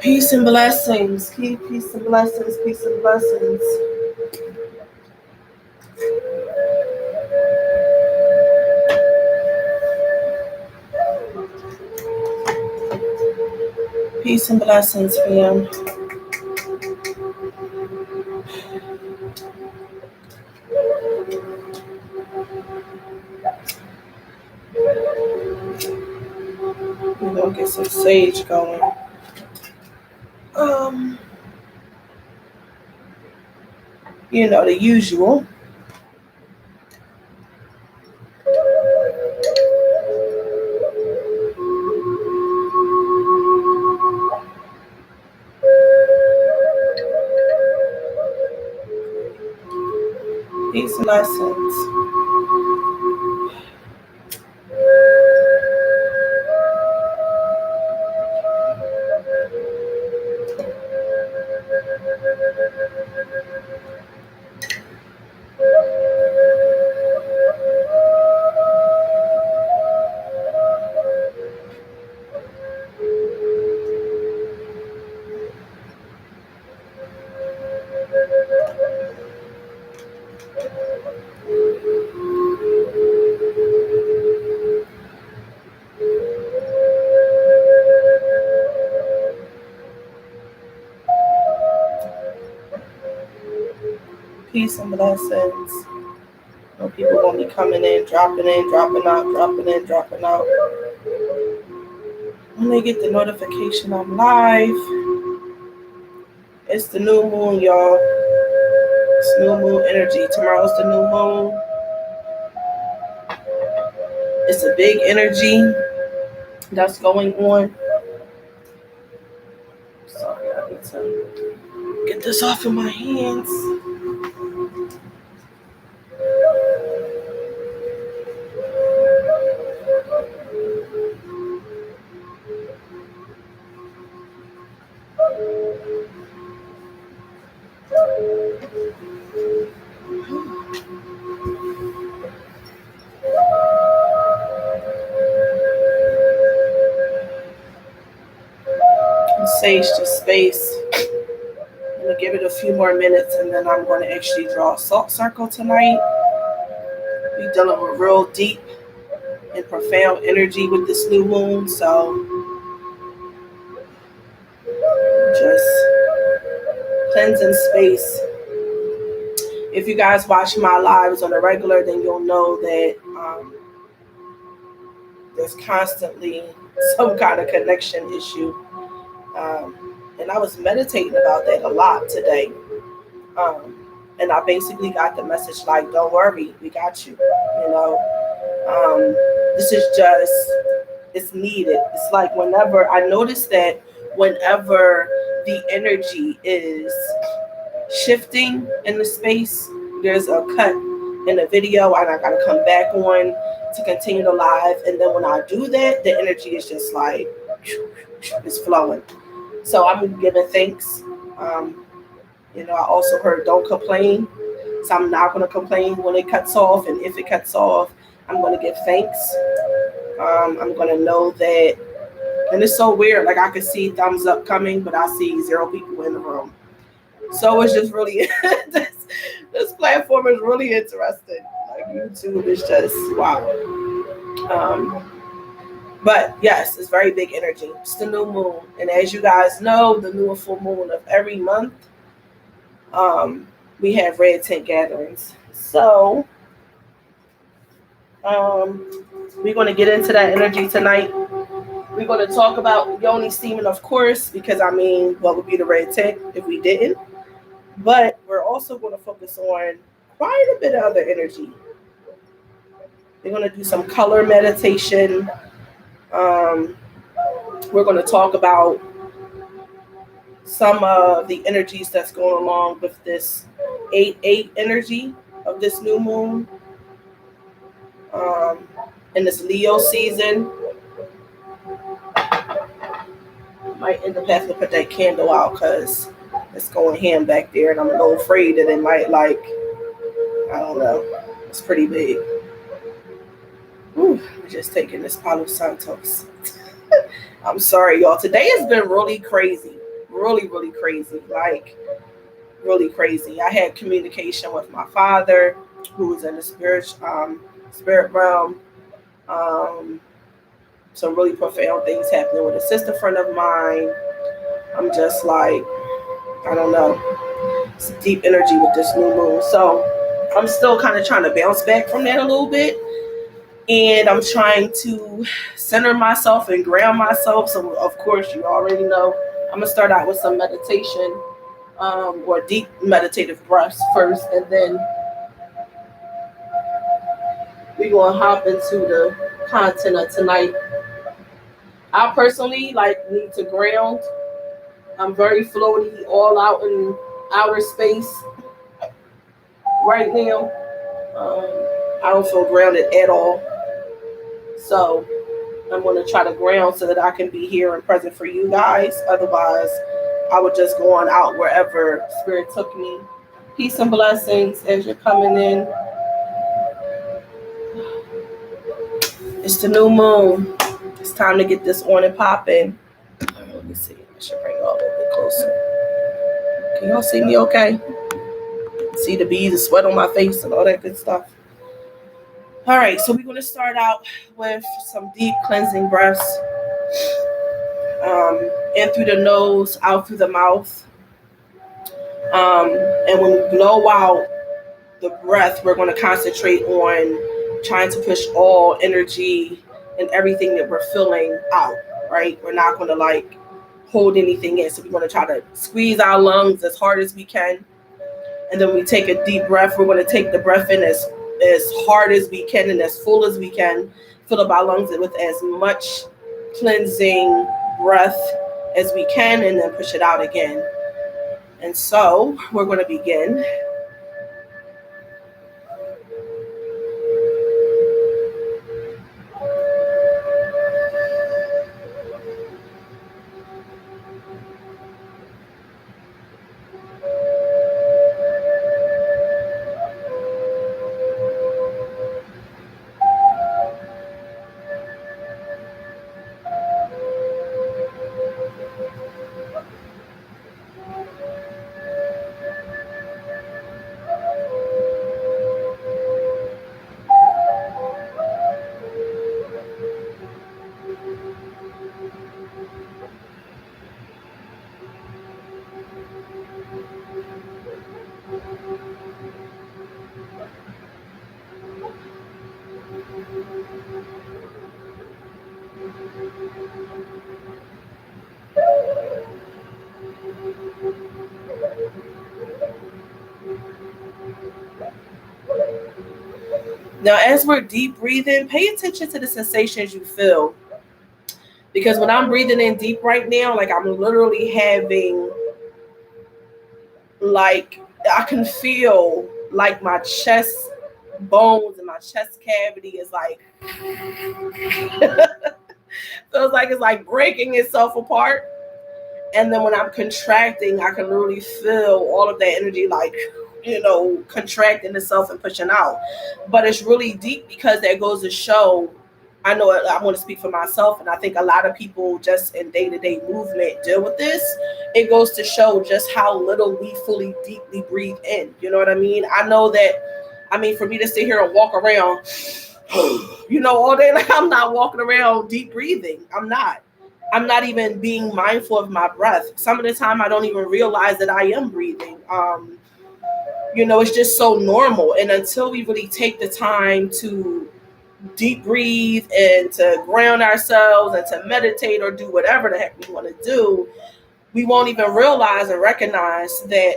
Peace and blessings. Keep peace and blessings. Peace and blessings. Peace and blessings, fam. We're gonna get some sage going. You know, the usual. Peace and blessings. Peace and blessings. No people gonna be coming in, dropping out, dropping in, dropping out. When they get the notification I'm live, it's the new moon, y'all. It's new moon energy. Tomorrow's the new moon. It's a big energy that's going on. Sorry, I need to get this off of my hands. Sage to space. I'm going to give it a few more minutes and then I'm going to actually draw a salt circle tonight. We're dealing with real deep and profound energy with this new moon, so just cleansing space. If you guys watch my lives on a regular, then you'll know that there's constantly some kind of connection issue. And I was meditating about that a lot today. And I basically got the message like, don't worry, we got you. You know, this is just, it's needed. It's like whenever, I noticed that whenever the energy is shifting in the space, there's a cut in the video and I got to come back on to continue the live. And then when I do that, the energy is just like, it's flowing. So I'm giving thanks. You know, I also heard don't complain. So I'm not going to complain when it cuts off. And if it cuts off, I'm going to give thanks. I'm going to know that. And it's so weird. Like I could see thumbs up coming, but I see 0 people in the room. So it's just really, this platform is really interesting. Like YouTube is just, wow. But yes, it's very big energy. It's the new moon. And as you guys know, the new and full moon of every month, we have red tent gatherings. So we're going to get into that energy tonight. We're going to talk about Yoni steaming, of course, because I mean, what would be the red tent if we didn't? But we're also going to focus on quite a bit of other energy. We're going to do some color meditation. We're going to talk about some of the energies that's going along with this 8/8 energy of this new moon in this Leo season. I might end up having to put that candle out because it's going ham back there and I'm a little afraid that it might, like, I don't know, it's pretty big. Whew. I'm just taking this Palo Santos. I'm sorry, y'all. Today has been really crazy. Really, really crazy. Like, really crazy. I had communication with my father, who was in the spirit realm. Um, some really profound things happening with a sister friend of mine. I'm just like, I don't know. It's deep energy with this new moon. So I'm still kind of trying to bounce back from that a little bit. And I'm trying to center myself and ground myself. So, of course, you already know I'm going to start out with some meditation, or deep meditative breaths first. And then we're going to hop into the content of tonight. I personally need to ground. I'm very floaty, all out in outer space right now. I don't feel grounded at all. So I'm going to try to ground so that I can be here and present for you guys. Otherwise, I would just go on out wherever Spirit took me. Peace and blessings as you're coming in. It's the new moon. It's time to get this on and popping. Let me see. I should bring it all a little bit closer. Can y'all see me okay? See the beads, the sweat on my face, and all that good stuff. All right, so we're going to start out with some deep cleansing breaths. In through the nose, out through the mouth. And when we blow out the breath, we're going to concentrate on trying to push all energy and everything that we're feeling out, right? We're not going to hold anything in. So we're going to try to squeeze our lungs as hard as we can. And then we take a deep breath. We're going to take the breath in as hard as we can and as full as we can. Fill up our lungs with as much cleansing breath as we can, and then push it out again. And so we're going to begin. Now, as we're deep breathing, pay attention to the sensations you feel. Because when I'm breathing in deep right now, I'm literally having, I can feel my chest bones and my chest cavity is feels like it's breaking itself apart. And then when I'm contracting, I can literally feel all of that energy contracting itself and pushing out. But it's really deep because that goes to show, I know I want to speak for myself, and I think a lot of people just in day-to-day movement deal with this. It goes to show just how little we fully deeply breathe in. You know what I mean? I know that, for me to sit here and walk around, all day, I'm not walking around deep breathing. I'm not even being mindful of my breath. Some of the time I don't even realize that I am breathing. It's just so normal. And until we really take the time to deep breathe and to ground ourselves and to meditate or do whatever the heck we want to do, we won't even realize and recognize that,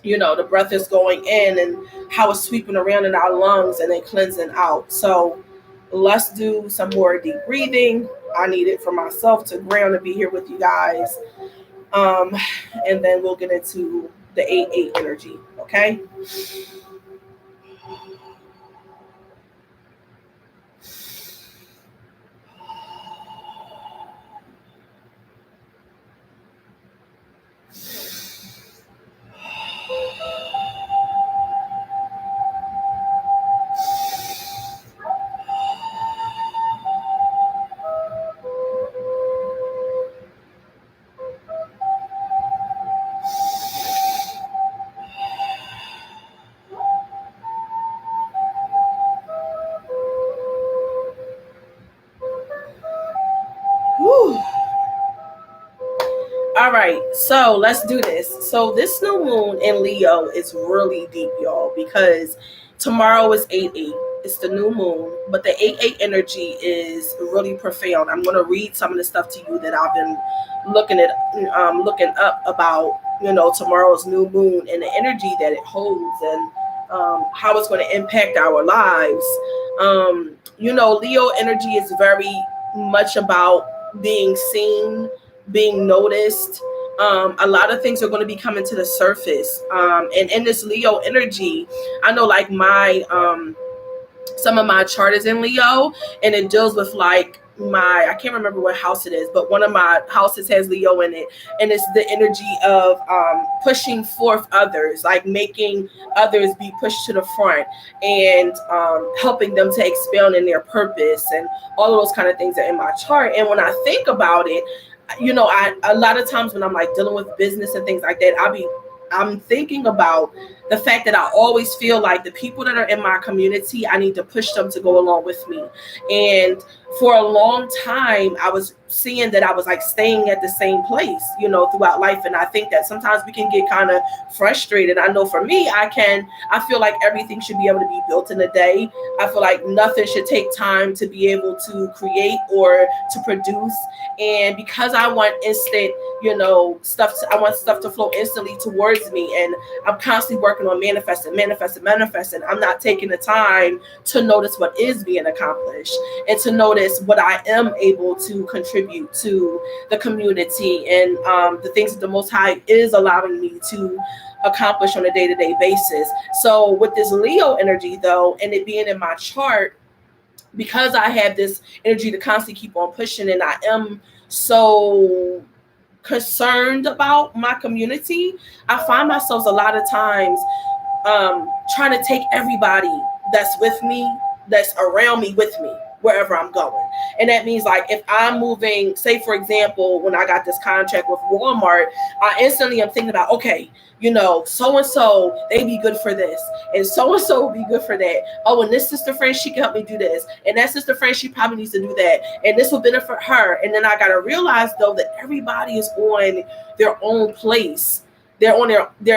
the breath is going in and how it's sweeping around in our lungs and then cleansing out. So let's do some more deep breathing. I need it for myself to ground and be here with you guys. And then we'll get into the 8-8 energy, okay? All right, so let's do this. So this new moon in Leo is really deep, y'all, because tomorrow is 8/8. It's the new moon, but the 8/8 energy is really profound. I'm going to read some of the stuff to you that I've been looking up about, tomorrow's new moon and the energy that it holds, and how it's going to impact our lives. Leo energy is very much about being seen, being noticed. A lot of things are going to be coming to the surface. And in this Leo energy, I know like some of my chart is in Leo, and it deals with like I can't remember what house it is, but one of my houses has Leo in it, and it's the energy of pushing forth others, like making others be pushed to the front, and helping them to expand in their purpose, and all of those kind of things are in my chart. And when I think about it, a lot of times when I'm like dealing with business and things like that, I'm thinking about the fact that I always feel like the people that are in my community, I need to push them to go along with me. And for a long time, I was seeing that I was like staying at the same place, throughout life. And I think that sometimes we can get kind of frustrated. I know for me, I feel like everything should be able to be built in a day. I feel like nothing should take time to be able to create or to produce. And because I want instant, I want stuff to flow instantly towards me. And I'm constantly working on manifesting. I'm not taking the time to notice what is being accomplished and to notice what I am able to contribute to the community, and the things that the Most High is allowing me to accomplish on a day-to-day basis. So with this Leo energy though, and it being in my chart, because I have this energy to constantly keep on pushing, and I am so concerned about my community, I find myself a lot of times trying to take everybody that's with me, that's around me with me, wherever I'm going. And that means like if I'm moving, say for example, when I got this contract with Walmart, I instantly am thinking about, okay, so-and-so, they be good for this, and so-and-so will be good for that. Oh, and this sister friend, she can help me do this, and that sister friend, she probably needs to do that, and this will benefit her. And then I gotta realize though that everybody is on their own place. They're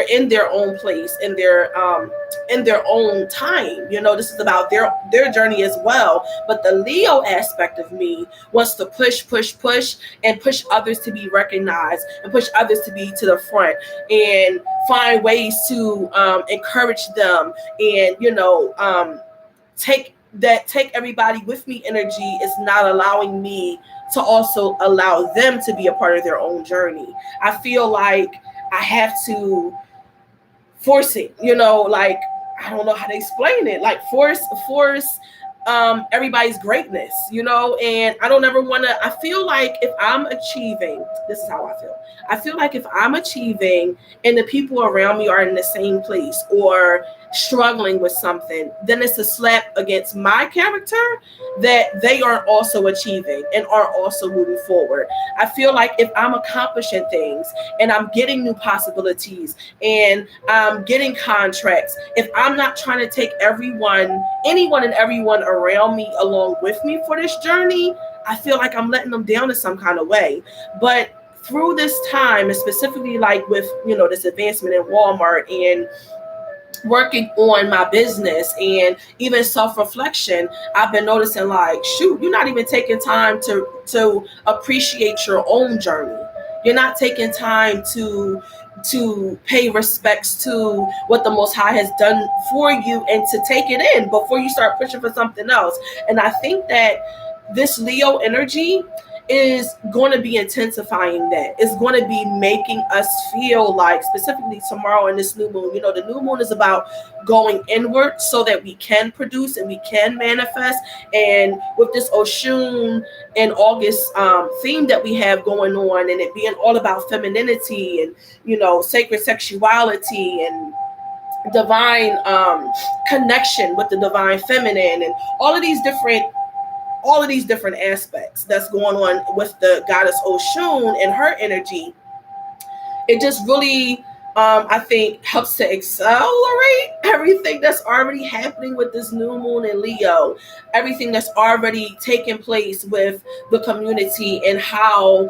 in their own place, in their own time. This is about their journey as well. But the Leo aspect of me wants to push, and push others to be recognized, and push others to be to the front, and find ways to encourage them, and take everybody with me energy is not allowing me to also allow them to be a part of their own journey. I feel like I have to force it, like, I don't know how to explain it, like force everybody's greatness, and I don't ever want to. I feel like if I'm achieving, this is how I feel like if I'm achieving and the people around me are in the same place or struggling with something, then it's a slap against my character that they aren't also achieving and aren't also moving forward. I feel like if I'm accomplishing things and I'm getting new possibilities and I'm getting contracts, if I'm not trying to take anyone and everyone around me along with me for this journey, I feel like I'm letting them down in some kind of way. But through this time, and specifically like with this advancement in Walmart and working on my business and even self-reflection, I've been noticing like, shoot, you're not even taking time to appreciate your own journey. You're not taking time to pay respects to what the Most High has done for you and to take it in before you start pushing for something else. And I think that this Leo energy is going to be intensifying that. It's going to be making us feel like, specifically tomorrow in this new moon, the new moon is about going inward so that we can produce and we can manifest. And with this Oshun and August theme that we have going on, and it being all about femininity and, sacred sexuality and divine connection with the divine feminine, and all of these different aspects that's going on with the goddess Oshun and her energy, it just really I think helps to accelerate everything that's already happening with this new moon in Leo, everything that's already taken place with the community, and how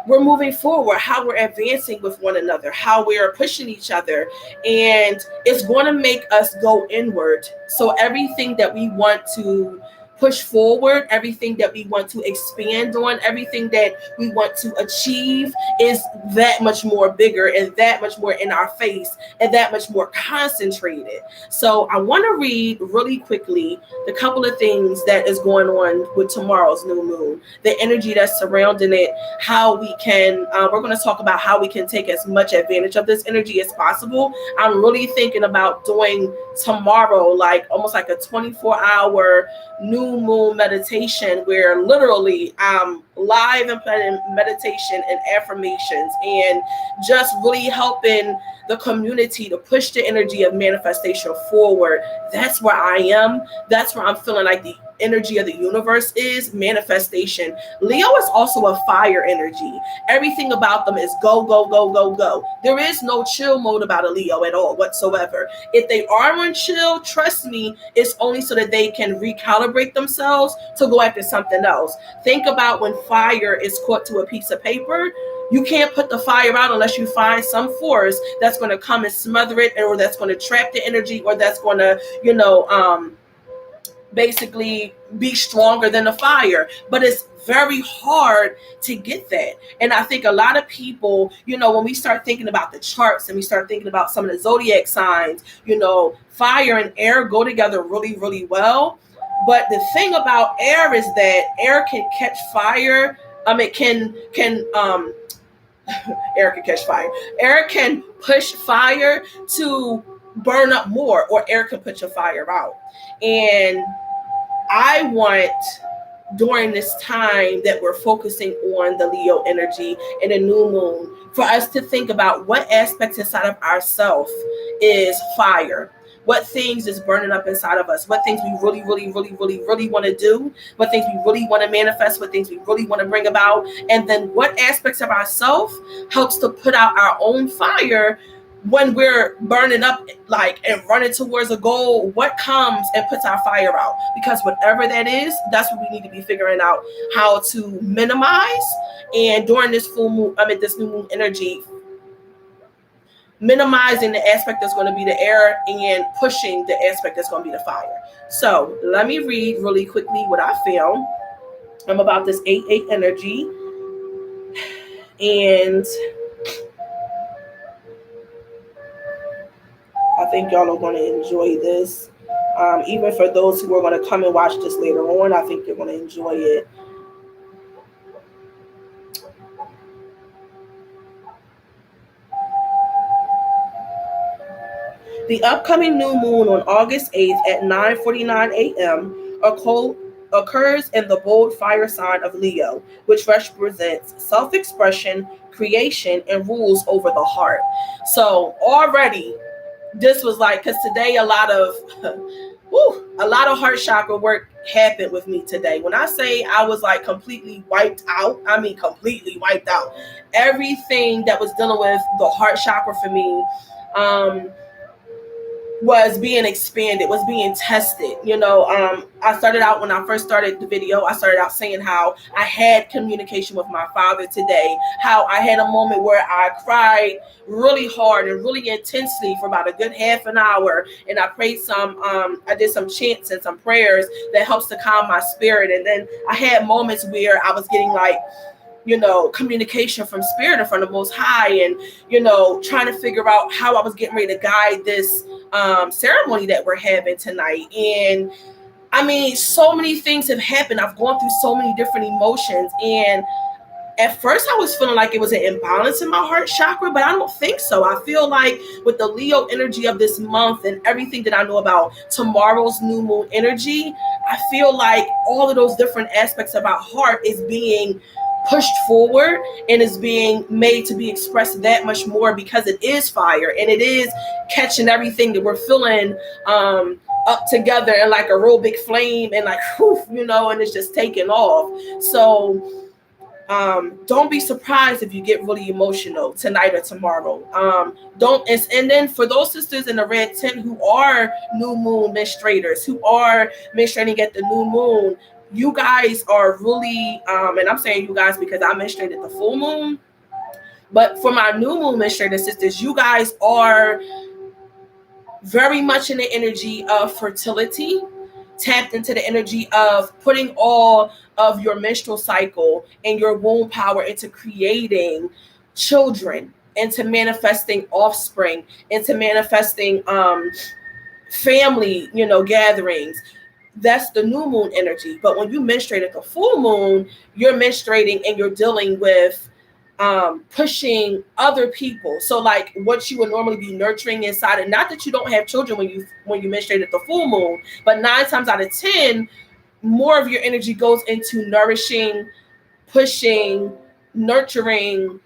we're moving forward, how we're advancing with one another, how we're pushing each other. And it's going to make us go inward. So everything that we want to push forward, everything that we want to expand on, everything that we want to achieve is that much more bigger and that much more in our face and that much more concentrated. So I want to read really quickly the couple of things that is going on with tomorrow's new moon, the energy that's surrounding it, how we can, we're going to talk about how we can take as much advantage of this energy as possible. I'm really thinking about doing tomorrow like almost like a 24-hour new moon meditation where literally I'm live and playing meditation and affirmations and just really helping the community to push the energy of manifestation forward. That's where I am. That's where I'm feeling like the energy of the universe is manifestation. Leo is also a fire energy. Everything about them is go, go, go, go, go. There is no chill mode about a Leo at all whatsoever. If they are on chill, trust me, it's only so that they can recalibrate themselves to go after something else. Think about when fire is caught to a piece of paper. You can't put the fire out unless you find some force that's going to come and smother it, or that's going to trap the energy, or that's going to, basically be stronger than the fire. But it's very hard to get that. And I think a lot of people, when we start thinking about the charts and we start thinking about some of the zodiac signs, fire and air go together really, really well. But the thing about air is that air can catch fire. It can air can catch fire. Air can push fire to burn up more, or air can put your fire out. And I want, during this time that we're focusing on the Leo energy and the new moon, for us to think about what aspects inside of ourselves is fire. What things is burning up inside of us? What things we really, really, really, really, really want to do? What things we really want to manifest? What things we really want to bring about? And then what aspects of ourselves helps to put out our own fire when we're burning up, like, and running towards a goal? What comes and puts our fire out? Because whatever that is, that's what we need to be figuring out how to minimize. And during this this new moon energy, minimizing the aspect that's going to be the air and pushing the aspect that's going to be the fire. So let me read really quickly what I found. I'm about this 8-8 energy. And I think y'all are going to enjoy this. Even for those who are going to come and watch this later on, I think you're going to enjoy it. The upcoming new moon on August 8th at 9:49 a.m. occurs in the bold fire sign of Leo, which represents self-expression, creation, and rules over the heart. So already, this was like, because today a lot of heart chakra work happened with me today. When I say I was like completely wiped out, I mean completely wiped out. Everything that was dealing with the heart chakra for me was being expanded, was being tested. I started out, when I first started the video, I started out saying how I had communication with my father today, how I had a moment where I cried really hard and really intensely for about a good half an hour. And I prayed I did some chants and some prayers that helps to calm my spirit. And then I had moments where I was getting like, communication from spirit and from the Most High, and, trying to figure out how I was getting ready to guide this ceremony that we're having tonight. And I mean, so many things have happened. I've gone through so many different emotions. And at first I was feeling like it was an imbalance in my heart chakra, but I don't think so. I feel like with the Leo energy of this month and everything that I know about tomorrow's new moon energy, I feel like all of those different aspects of our heart is being pushed forward and is being made to be expressed that much more, because it is fire and it is catching everything that we're feeling up together in like a real big flame, and like, and it's just taking off. So Don't be surprised if you get really emotional tonight or tomorrow. Don't and then for those sisters in the red tent who are new moon menstruators, who are menstruating at the new moon, you guys are really and I'm saying you guys because I menstruated the full moon. But for my new moon menstruating sisters, you guys are very much in the energy of fertility, tapped into the energy of putting all of your menstrual cycle and your womb power into creating children, into manifesting offspring, into manifesting family, gatherings. That's the new moon energy. But when you menstruate at the full moon, you're menstruating and you're dealing with pushing other people. So like what you would normally be nurturing inside, and not that you don't have children when you menstruate at the full moon, but 9 times out of 10, more of your energy goes into nourishing, pushing, nurturing,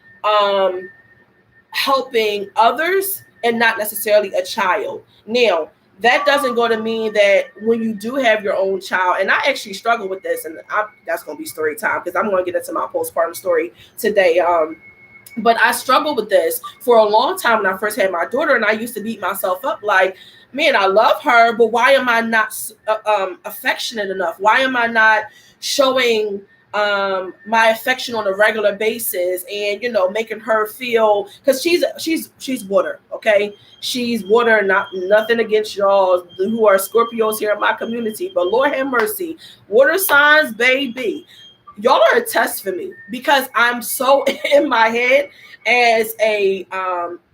helping others, and not necessarily a child. Now, that doesn't go to mean that when you do have your own child, and I actually struggle with this, and that's going to be story time because I'm going to get into my postpartum story today. But I struggled with this for a long time when I first had my daughter, and I used to beat myself up like, man, I love her, but why am I not affectionate enough? Why am I not showing my affection on a regular basis, and making her feel, because she's water, okay? She's water. Nothing against y'all who are Scorpios here in my community, but Lord have mercy, water signs, baby, y'all are a test for me because I'm so in my head. As a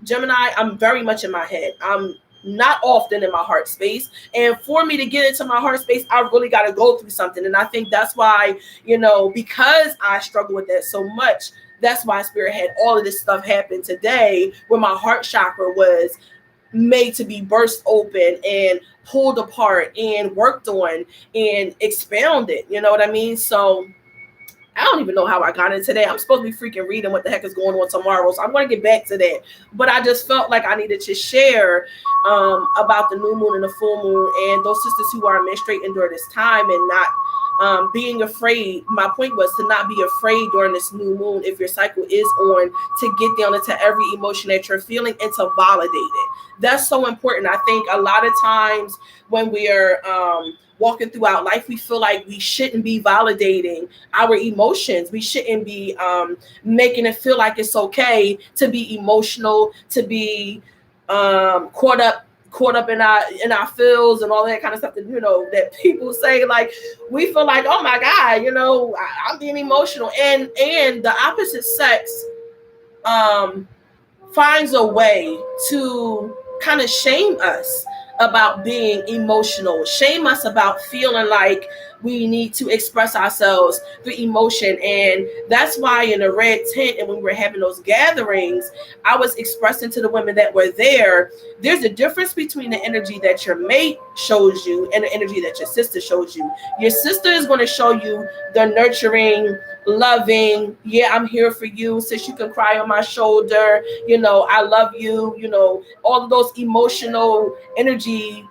Gemini, I'm very much in my head. I'm not often in my heart space, and for me to get into my heart space, I really got to go through something. And I think that's why, because I struggle with that so much, that's why Spirit had all of this stuff happen today, where my heart chakra was made to be burst open and pulled apart and worked on and expounded. You know what I mean? So I don't even know how I got into today. I'm supposed to be freaking reading what the heck is going on tomorrow, so I'm going to get back to that. But I just felt like I needed to share about the new moon and the full moon, and those sisters who are menstruating during this time and not being afraid. My point was to not be afraid during this new moon, if your cycle is on, to get down into every emotion that you're feeling and to validate it. That's so important. I think a lot of times when we're walking throughout life, we feel like we shouldn't be validating our emotions. We shouldn't be making it feel like it's okay to be emotional, to be caught up in our feels and all that kind of stuff that people say. Like, we feel like, oh my God, I'm being emotional, and the opposite sex finds a way to kind of shame us about being emotional, shame us about feeling like we need to express ourselves through emotion. And that's why in the red tent, and when we were having those gatherings, I was expressing to the women that were there's a difference between the energy that your mate shows you and the energy that your sister shows you. Your sister is going to show you the nurturing, loving, yeah, I'm here for you, sis, you can cry on my shoulder, I love you, all of those emotional energy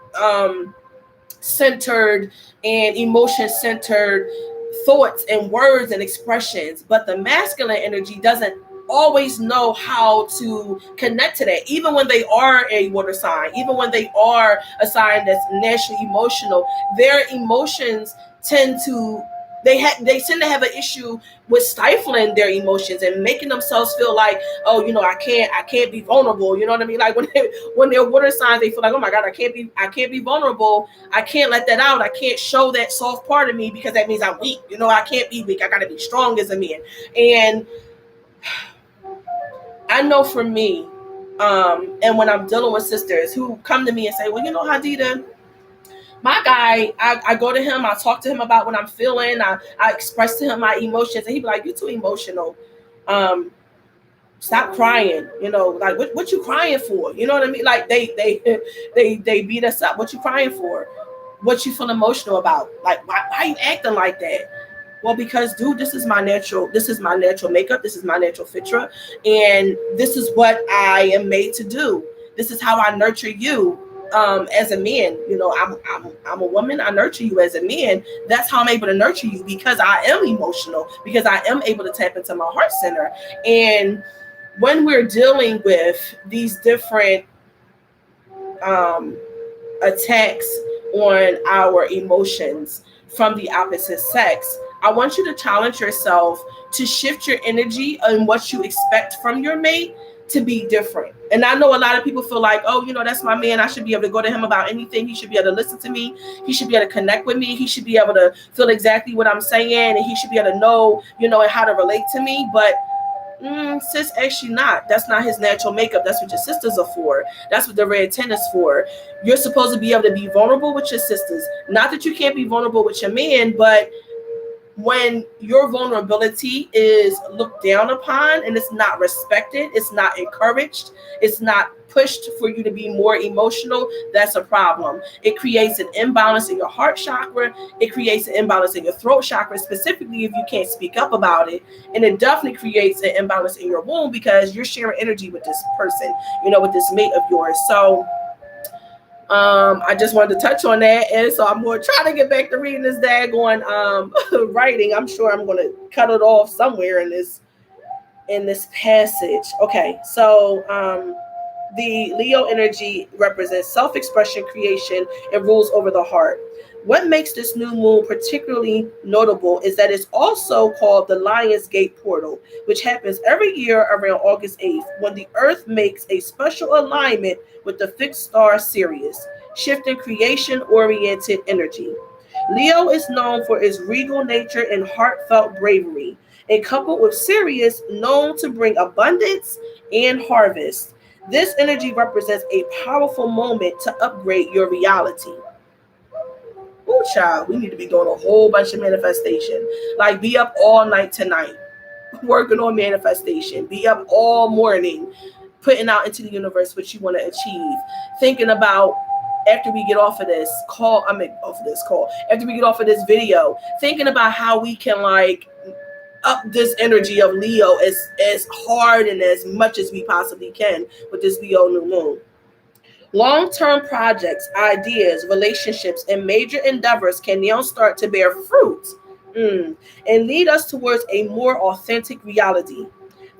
centered and emotion centered thoughts and words and expressions. But the masculine energy doesn't always know how to connect to that, even when they are a water sign, even when they are a sign that's naturally emotional. Their emotions tend to they tend to have an issue with stifling their emotions and making themselves feel like, oh, I can't be vulnerable. You know what I mean? Like when they're water signs, they feel like, oh my God, I can't be vulnerable. I can't let that out. I can't show that soft part of me because that means I'm weak. I can't be weak. I got to be strong as a man. And I know for me, and when I'm dealing with sisters who come to me and say, well, Hadida, my guy, I go to him, I talk to him about what I'm feeling, I express to him my emotions, and he be like, you too emotional. Stop crying. Like what you crying for? You know what I mean? Like they beat us up. What you crying for? What you feel emotional about? Like why you acting like that? Well, because dude, this is my natural makeup, this is my natural fitra, and this is what I am made to do. This is how I nurture you. as a man, I'm a woman. I nurture you as a man. That's how I'm able to nurture you, because I am emotional, because I am able to tap into my heart center. And when we're dealing with these different um, attacks on our emotions from the opposite sex, I want you to challenge yourself to shift your energy and what you expect from your mate to be different. And I know a lot of people feel like, oh, that's my man. I should be able to go to him about anything. He should be able to listen to me. He should be able to connect with me. He should be able to feel exactly what I'm saying. And he should be able to know, and how to relate to me. But sis, actually not. That's not his natural makeup. That's what your sisters are for. That's what the red 10 is for. You're supposed to be able to be vulnerable with your sisters. Not that you can't be vulnerable with your man, but when your vulnerability is looked down upon and it's not respected, it's not encouraged, it's not pushed for you to be more emotional, that's a problem. It creates an imbalance in your heart chakra. It creates an imbalance in your throat chakra, specifically if you can't speak up about it. And it definitely creates an imbalance in your womb, because you're sharing energy with this person, with this mate of yours. So I just wanted to touch on that, and so I'm going to try to get back to reading this daggone writing. I'm sure I'm going to cut it off somewhere in this passage. Okay, so the Leo energy represents self-expression, creation, and rules over the heart. What makes this new moon particularly notable is that it's also called the Lion's Gate portal, which happens every year around August 8th, when the Earth makes a special alignment with the fixed star Sirius, shifting creation-oriented energy. Leo is known for its regal nature and heartfelt bravery, and coupled with Sirius, known to bring abundance and harvest. This energy represents a powerful moment to upgrade your reality. Oh, child, we need to be doing a whole bunch of manifestation. Like, be up all night tonight, working on manifestation. Be up all morning, putting out into the universe what you want to achieve. Thinking about, after we get off of this call, after we get off of this video, thinking about how we can, like, up this energy of Leo as hard and as much as we possibly can with this Leo new moon. Long-term projects, ideas, relationships, and major endeavors can now start to bear fruit and lead us towards a more authentic reality.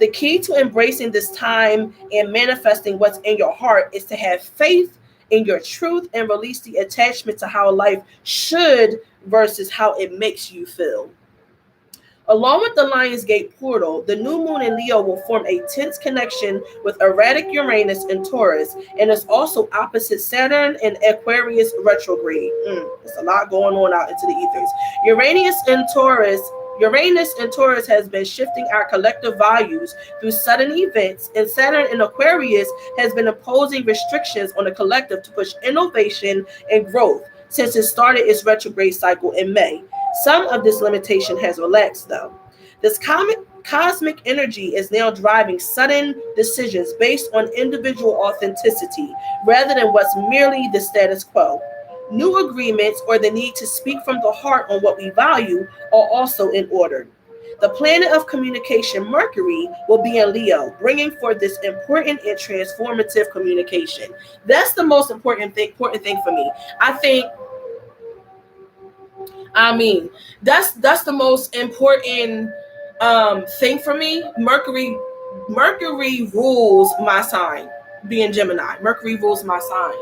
The key to embracing this time and manifesting what's in your heart is to have faith in your truth and release the attachment to how life should versus how it makes you feel. Along with the Lion's Gate portal, the new moon in Leo will form a tense connection with erratic Uranus and Taurus, and is also opposite Saturn and Aquarius retrograde. There's a lot going on out into the ethers. Uranus and Taurus has been shifting our collective values through sudden events, and Saturn in Aquarius has been imposing restrictions on the collective to push innovation and growth since it started its retrograde cycle in May. Some of this limitation has relaxed, though. This cosmic energy is now driving sudden decisions based on individual authenticity rather than what's merely the status quo. New agreements or the need to speak from the heart on what we value are also in order. The planet of communication, Mercury, will be in Leo, bringing forth this important and transformative communication. That's the most important thing for me. That's the most important thing for me. Mercury rules my sign, being Gemini. Mercury rules my sign.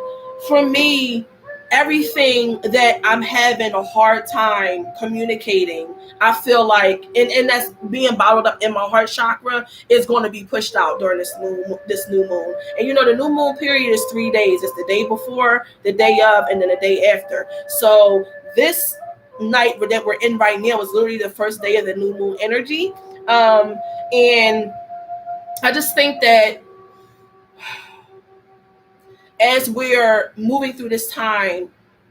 For me, everything that I'm having a hard time communicating, I feel like, and that's being bottled up in my heart chakra, is going to be pushed out during this new moon. And the new moon period is 3 days. It's the day before, the day of, and then the day after. So this night that we're in right now is literally the first day of the new moon energy. And I just think that as we're moving through this time,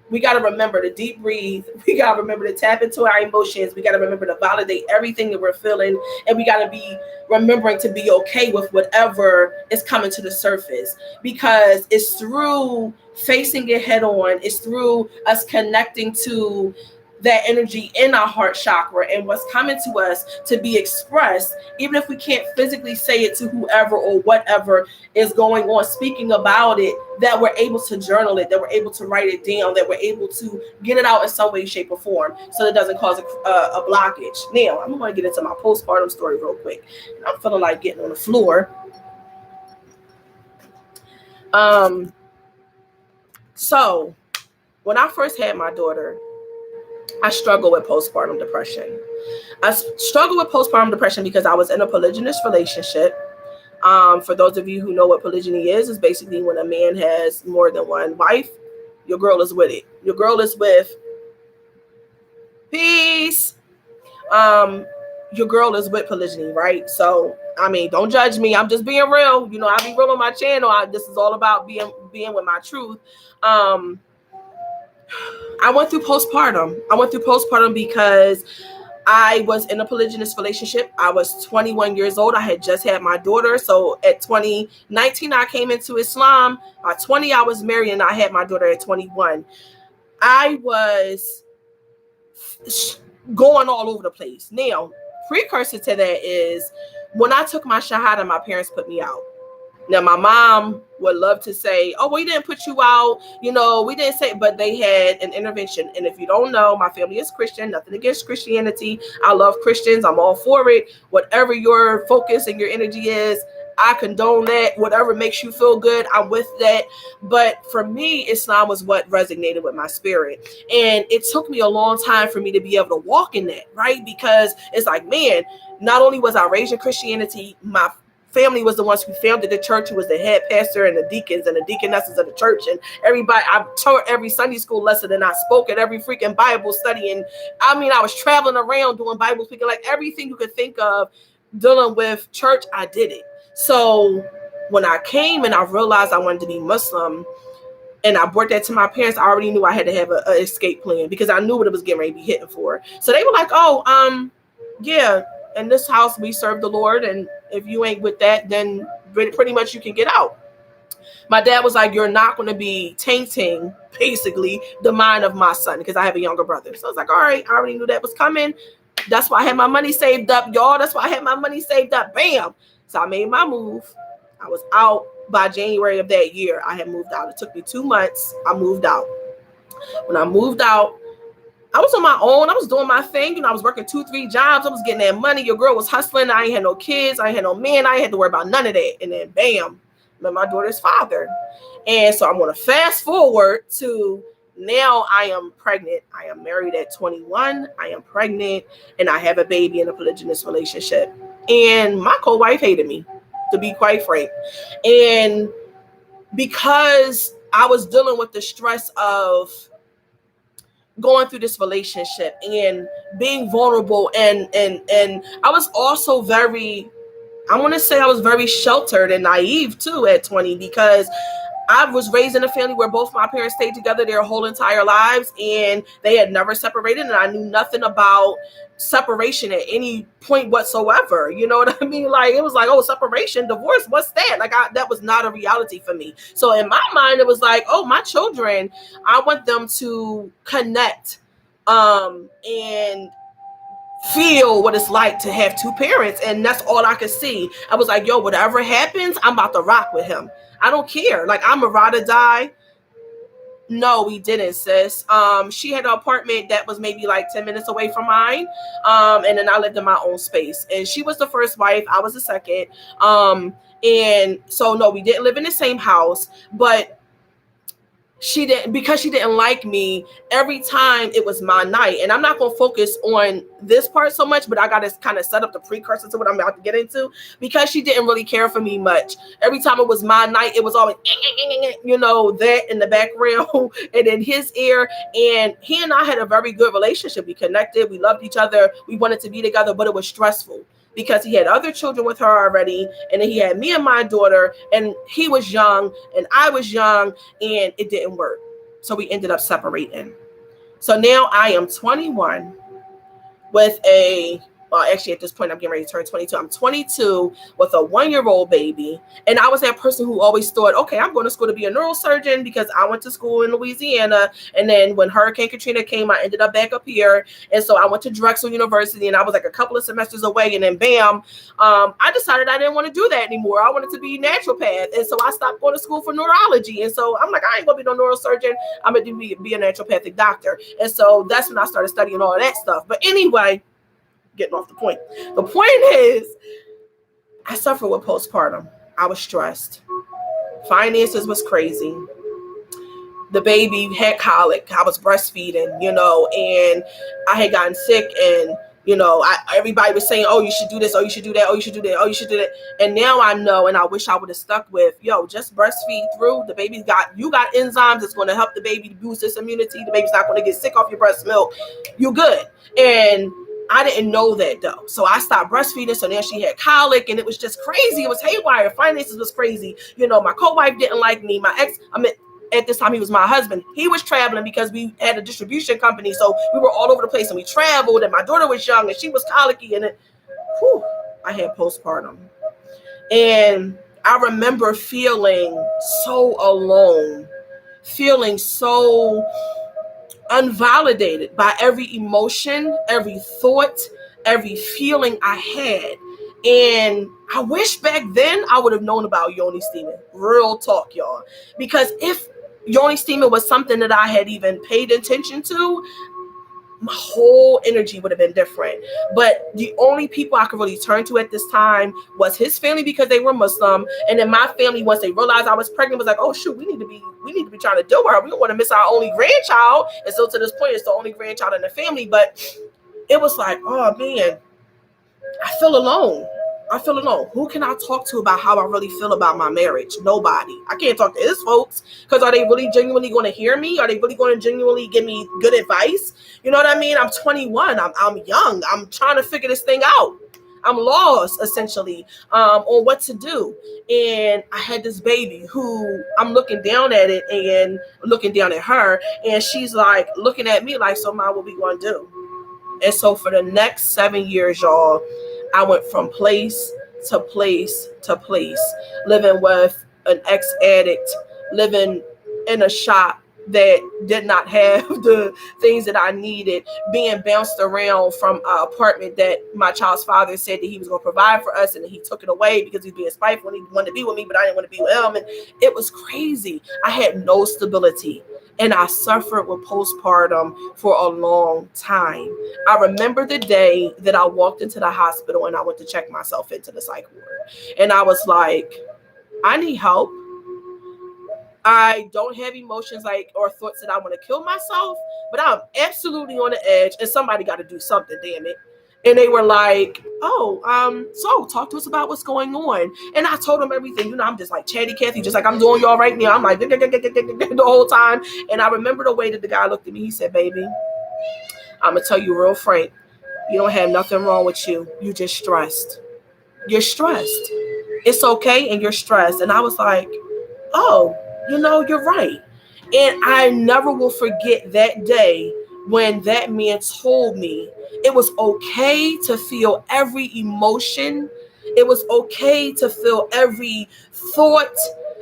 we got to remember to deep breathe. We got to remember to tap into our emotions. We got to remember to validate everything that we're feeling. And we got to be remembering to be okay with whatever is coming to the surface, because it's through facing it head on. It's through us connecting to that energy in our heart chakra and what's coming to us to be expressed, even if we can't physically say it to whoever or whatever is going on, speaking about it, that we're able to journal it, that we're able to write it down, that we're able to get it out in some way, shape, or form so that it doesn't cause a blockage. Now, I'm going to get into my postpartum story real quick. I'm feeling like getting on the floor. So when I first had my daughter, I struggled with postpartum depression. I struggled with postpartum depression because I was in a polygynous relationship. For those of you who know what polygyny is basically when a man has more than one wife, your girl is with it. Your girl is with peace. Your girl is with polygyny, right? So, I mean, don't judge me. I'm just being real. You know, I be real on my channel. This is all about being with my truth. I went through postpartum because I was in a polygynous relationship. I was 21 years old. I had just had my daughter. So at 2019, I came into Islam. At 20, I was married and I had my daughter at 21. I was going all over the place. Now, precursor to that is when I took my shahada, my parents put me out. Now, my mom would love to say, oh, we didn't put you out. You know, we didn't say, but they had an intervention. And if you don't know, my family is Christian, nothing against Christianity. I love Christians. I'm all for it. Whatever your focus and your energy is, I condone that. Whatever makes you feel good, I'm with that. But for me, Islam was what resonated with my spirit. And it took me a long time for me to be able to walk in that, right? Because it's like, man, not only was I raised in Christianity, my family was the ones who founded the church, who was the head pastor and the deacons and the deaconesses of the church, and everybody. I taught every Sunday school lesson and I spoke at every freaking Bible study. And I mean, I was traveling around doing Bible speaking, like everything you could think of dealing with church, I did it. So when I came and I realized I wanted to be Muslim and I brought that to my parents, I already knew I had to have an escape plan because I knew what it was getting ready to be hitting for. So they were like, oh, yeah, in this house we serve the Lord, and if you ain't with that, then pretty much you can get out. My dad was like, you're not going to be tainting basically the mind of my son, because I have a younger brother. So I was like, all right, I already knew that was coming. That's why I had my money saved up, y'all. That's why I had my money saved up. Bam. So I made my move. I was out by January of that year. I had moved out. It took me 2 months. I moved out. When I moved out, I was on my own. I was doing my thing. You know, I was working 2-3 jobs. I was getting that money. Your girl was hustling. I ain't had no kids. I ain't had no man. I ain't had to worry about none of that. And then bam, met my daughter's father. And so I'm going to fast forward to now. I am pregnant. I am married at 21. I am pregnant and I have a baby in a polygynous relationship. And my co-wife hated me, to be quite frank. And because I was dealing with the stress of going through this relationship and being vulnerable, and I was also very, I want to say I was very sheltered and naive too at 20, because I was raised in a family where both my parents stayed together their whole entire lives and they had never separated, and I knew nothing about separation at any point whatsoever. You know what I mean? Like, it was like, oh, separation, divorce, what's that? Like, that was not a reality for me. So in my mind, it was like, oh, my children, I want them to connect and feel what it's like to have two parents. And that's all I could see. I was like, yo, whatever happens, I'm about to rock with him. I don't care. Like, I'm a ride or die. No, we didn't, sis. She had an apartment that was maybe like 10 minutes away from mine. And then I lived in my own space. And she was the first wife. I was the second. And so, no, we didn't live in the same house. But she didn't, because she didn't like me, every time it was my night. And I'm not going to focus on this part so much, but I got to kind of set up the precursor to what I'm about to get into, because she didn't really care for me much. Every time it was my night, it was always, you know, that in the background and in his ear. And he and I had a very good relationship. We connected. We loved each other. We wanted to be together, but it was stressful, because he had other children with her already, and then he had me and my daughter, and he was young and I was young, and it didn't work. So we ended up separating. So now I am 21 with a Well, actually, at this point, I'm getting ready to turn 22. I'm 22 with a 1-year-old baby. And I was that person who always thought, okay, I'm going to school to be a neurosurgeon because I went to school in Louisiana. And then when Hurricane Katrina came, I ended up back up here. And so I went to Drexel University, and I was like a couple of semesters away. And then bam, I decided I didn't want to do that anymore. I wanted to be naturopath. And so I stopped going to school for neurology. And so I'm like, I ain't going to be no neurosurgeon. I'm going to be a naturopathic doctor. And so that's when I started studying all of that stuff. But anyway, getting off the point. The point is, I suffered with postpartum. I was stressed. Finances was crazy. The baby had colic. I was breastfeeding, and I had gotten sick, and everybody was saying, oh, you should do this, oh, you should do that, oh, you should do that, oh, you should do that. And now I know, and I wish I would have stuck with, just breastfeed through. The baby's got enzymes that's going to help the baby boost its immunity. The baby's not going to get sick off your breast milk. You're good. And I didn't know that though. So I stopped breastfeeding. So now she had colic, and it was just crazy. It was haywire. Finances was crazy. My co-wife didn't like me. My ex, at this time, he was my husband. He was traveling because we had a distribution company. So we were all over the place, and we traveled, and my daughter was young, and she was colicky, and I had postpartum. And I remember feeling so alone, feeling so unvalidated by every emotion, every thought, every feeling I had. And I wish back then I would have known about Yoni steaming. Real talk, y'all. Because if Yoni steaming was something that I had even paid attention to, my whole energy would have been different. But the only people I could really turn to at this time was his family, because they were Muslim. And then my family, once they realized I was pregnant, was like, oh shoot, we need to be trying to deal with her. We don't want to miss our only grandchild. And so to this point, it's the only grandchild in the family. But it was like, oh man, I feel alone. Who can I talk to about how I really feel about my marriage? Nobody. I can't talk to his folks, because are they really genuinely going to hear me? Are they really going to genuinely give me good advice? You know what I mean? I'm 21. I'm young. I'm trying to figure this thing out. I'm lost, essentially, on what to do. And I had this baby who I'm looking down at it and looking down at her. And she's like looking at me like, so Mom, what we going to do? And so for the next 7 years, y'all, I went from place to place to place, living with an ex-addict, living in a shop that did not have the things that I needed, being bounced around from an apartment that my child's father said that he was going to provide for us, and then he took it away because he was being spiteful and he wanted to be with me, but I didn't want to be with him. And it was crazy. I had no stability. And I suffered with postpartum for a long time. I remember the day that I walked into the hospital and I went to check myself into the psych ward. And I was like, I need help. I don't have emotions or thoughts that I want to kill myself, but I'm absolutely on the edge, and somebody got to do something, damn it. And they were like, so talk to us about what's going on. And I told them everything. I'm just like chatty Cathy, just like I'm doing y'all right now. I'm like the whole time. And I remember the way that the guy looked at me. He said, baby, I'm going to tell you real frank. You don't have nothing wrong with you. You just stressed. You're stressed. It's okay, and you're stressed. And I was like, oh, you're right. And I never will forget that day when that man told me it was okay to feel every emotion. It was okay to feel every thought,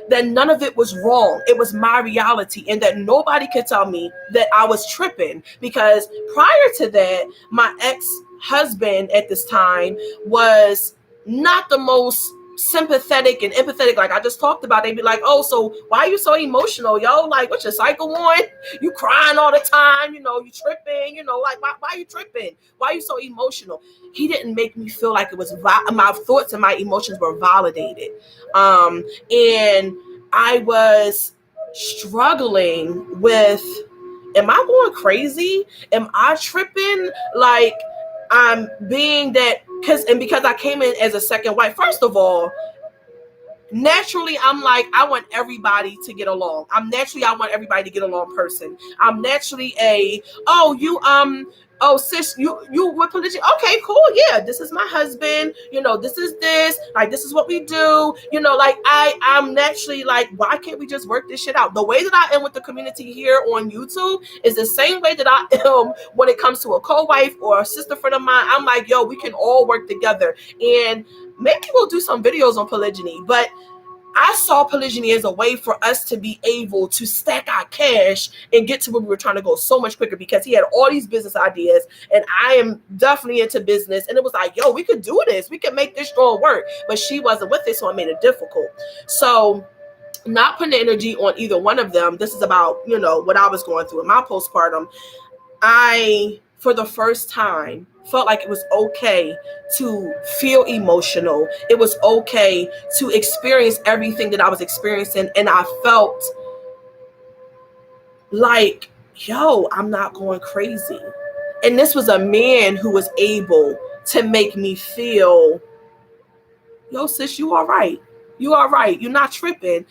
that none of it was wrong. It was my reality, and that nobody could tell me that I was tripping, because prior to that, my ex-husband at this time was not the most sympathetic and empathetic, like I just talked about. They'd be like, oh, so why are you so emotional, yo? Like, what's your cycle on? You crying all the time, you tripping, like, why are you tripping? Why are you so emotional? He didn't make me feel like it was my thoughts and my emotions were validated. And I was struggling with, am I going crazy? Am I tripping? Like, I'm being that, because I came in as a second wife. First of all, naturally, I'm like, I want everybody to get along. I want everybody to get along person. I'm naturally sis, you with religion. Okay, cool. yeah, this is my husband, this is this, like, this is what we do, like, I'm naturally like, why can't we just work this shit out? The way that I am with the community here on YouTube is the same way that I am when it comes to a co-wife or a sister friend of mine. I'm like, yo, we can all work together, and maybe we'll do some videos on polygyny. But I saw polygyny as a way for us to be able to stack our cash and get to where we were trying to go so much quicker, because he had all these business ideas and I am definitely into business. And it was like, yo, we could do this. We could make this strong work. But she wasn't with it, so it made it difficult. So not putting energy on either one of them. This is about, what I was going through in my postpartum. I, for the first time, felt like it was okay to feel emotional. It was okay to experience everything that I was experiencing. And I felt like, yo, I'm not going crazy. And this was a man who was able to make me feel, yo, sis, you all right. You all right. You're not tripping.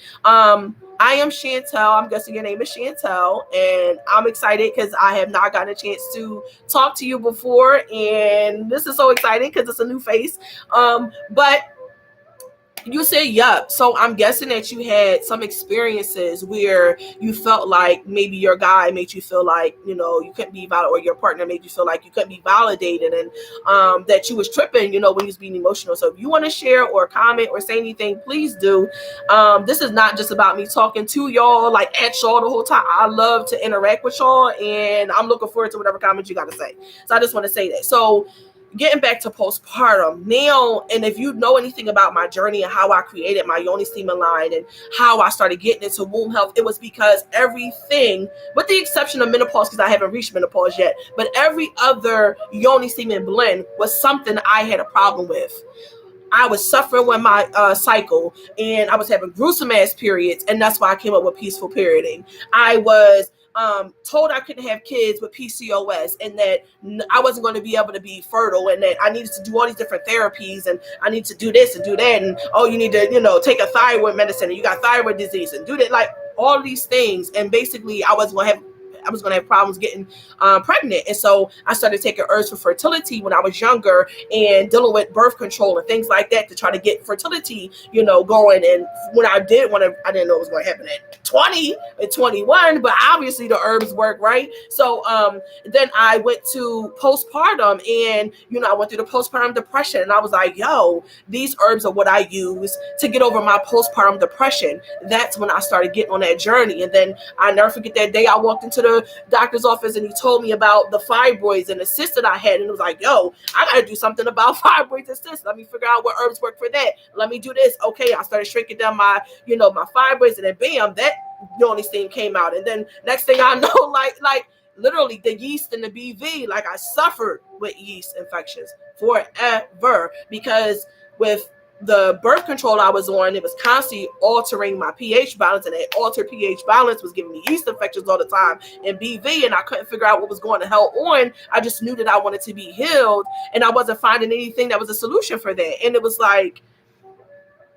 I am Chantel. I'm guessing your name is Chantel, and I'm excited because I have not gotten a chance to talk to you before, and this is so exciting because it's a new face. But you said yup. So I'm guessing that you had some experiences where you felt like maybe your guy made you feel like, you couldn't be validated, or your partner made you feel like you couldn't be validated, and that you was tripping, when you was being emotional. So if you want to share or comment or say anything, please do. This is not just about me talking to y'all, like at y'all the whole time. I love to interact with y'all, and I'm looking forward to whatever comments you got to say. So I just want to say that. So getting back to postpartum now, and if you know anything about my journey and how I created my Yoni steaming line and how I started getting into womb health, it was because everything, with the exception of menopause, because I haven't reached menopause yet, but every other Yoni steaming blend was something I had a problem with. I was suffering with my cycle, and I was having gruesome ass periods, and that's why I came up with peaceful perioding. I was told I couldn't have kids with PCOS, and that I wasn't going to be able to be fertile, and that I needed to do all these different therapies, and I need to do this and do that, and you need to take a thyroid medicine, and you got thyroid disease, and do that, like all these things. And basically I was going to have problems getting pregnant. And so I started taking herbs for fertility when I was younger, and dealing with birth control and things like that to try to get fertility, going. And when I didn't know it was going to happen at 20 and 21, but obviously the herbs work, right? So then I went to postpartum, and I went through the postpartum depression, and I was like, yo, these herbs are what I use to get over my postpartum depression. That's when I started getting on that journey. And then I never forget that day I walked into the doctor's office, and he told me about the fibroids and the cysts that I had, and it was like, yo, I gotta do something about fibroids and cysts. Let me figure out what herbs work for that. Let me do this. Okay, I started shrinking down my my fibroids, and then bam, that Yoni steam came out. And then next thing I know, like literally the yeast and the BV, like I suffered with yeast infections forever, because with the birth control I was on, it was constantly altering my pH balance, and that altered pH balance was giving me yeast infections all the time and BV, and I couldn't figure out what was going to hell on. I just knew that I wanted to be healed, and I wasn't finding anything that was a solution for that. And it was like,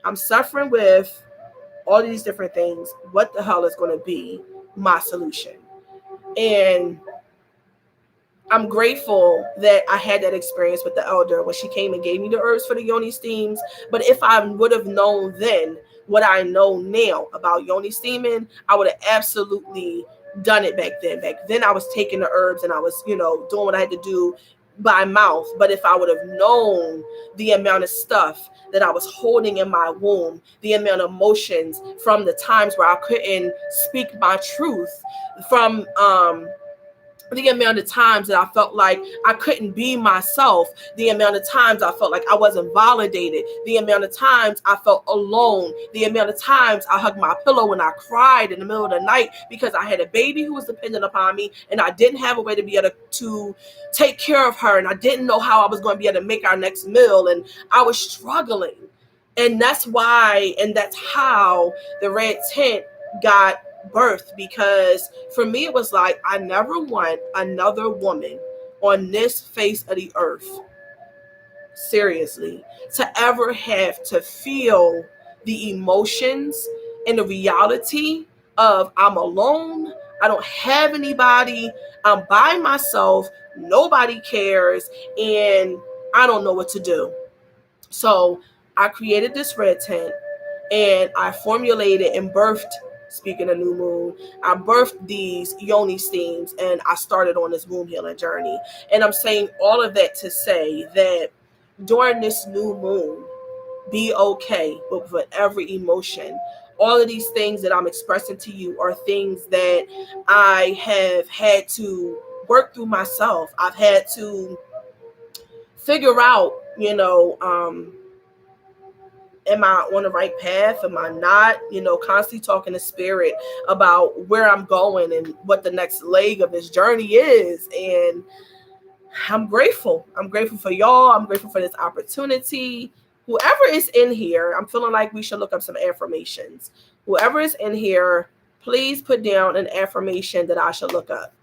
I'm suffering with all these different things. What the hell is going to be my solution? And I'm grateful that I had that experience with the elder when she came and gave me the herbs for the Yoni steams. But if I would have known then what I know now about Yoni steaming, I would have absolutely done it back then. Back then I was taking the herbs, and I was, doing what I had to do by mouth. But if I would have known the amount of stuff that I was holding in my womb, the amount of emotions from the times where I couldn't speak my truth, from the amount of times that I felt like I couldn't be myself, the amount of times I felt like I wasn't validated, the amount of times I felt alone, the amount of times I hugged my pillow and I cried in the middle of the night because I had a baby who was dependent upon me, and I didn't have a way to be able to take care of her, and I didn't know how I was going to be able to make our next meal, and I was struggling. And that's why, and that's how the red tent got birth, because for me it was like, I never want another woman on this face of the earth, seriously, to ever have to feel the emotions and the reality of I'm alone, I don't have anybody, I'm by myself, nobody cares, and I don't know what to do. So I created this red tent and I formulated and birthed, speaking of new moon, I birthed these Yoni steams and I started on this womb healing journey. And I'm saying all of that to say that during this new moon, be okay with whatever emotion. All of these things that I'm expressing to you are things that I have had to work through myself. I've had to figure out, am I on the right path? Am I not? Constantly talking to spirit about where I'm going and what the next leg of this journey is. And I'm grateful. I'm grateful for y'all. I'm grateful for this opportunity. Whoever is in here, I'm feeling like we should look up some affirmations. Whoever is in here, please put down an affirmation that I should look up.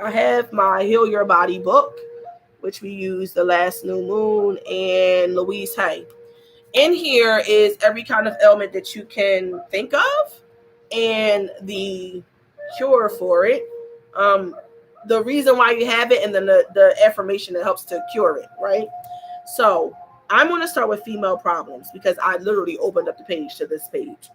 I have my Heal Your Body book, which we used the last new moon, and Louise Hay. In here is every kind of ailment that you can think of and the cure for it. The reason why you have it, and then the affirmation that helps to cure it, right? So I'm going to start with female problems because I literally opened up the page to this page.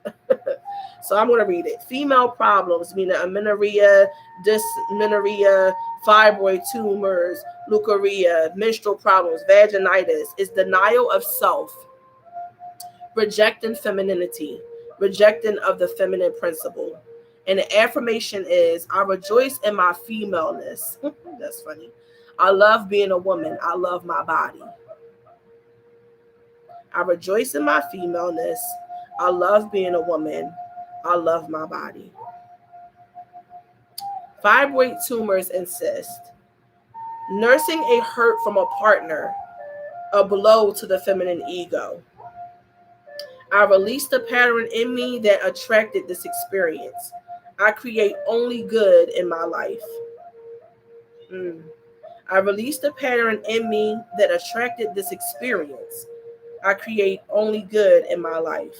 So I'm going to read it. Female problems, meaning amenorrhea, dysmenorrhea, fibroid tumors, leukorrhea, menstrual problems, vaginitis, is denial of self, rejecting femininity, rejecting of the feminine principle. And the affirmation is, I rejoice in my femaleness. That's funny. I love being a woman. I love my body. I rejoice in my femaleness. I love being a woman. I love my body. Fibroid tumors and cysts. Nursing a hurt from a partner, a blow to the feminine ego. I release the pattern in me that attracted this experience. I create only good in my life. I release the pattern in me that attracted this experience. I create only good in my life.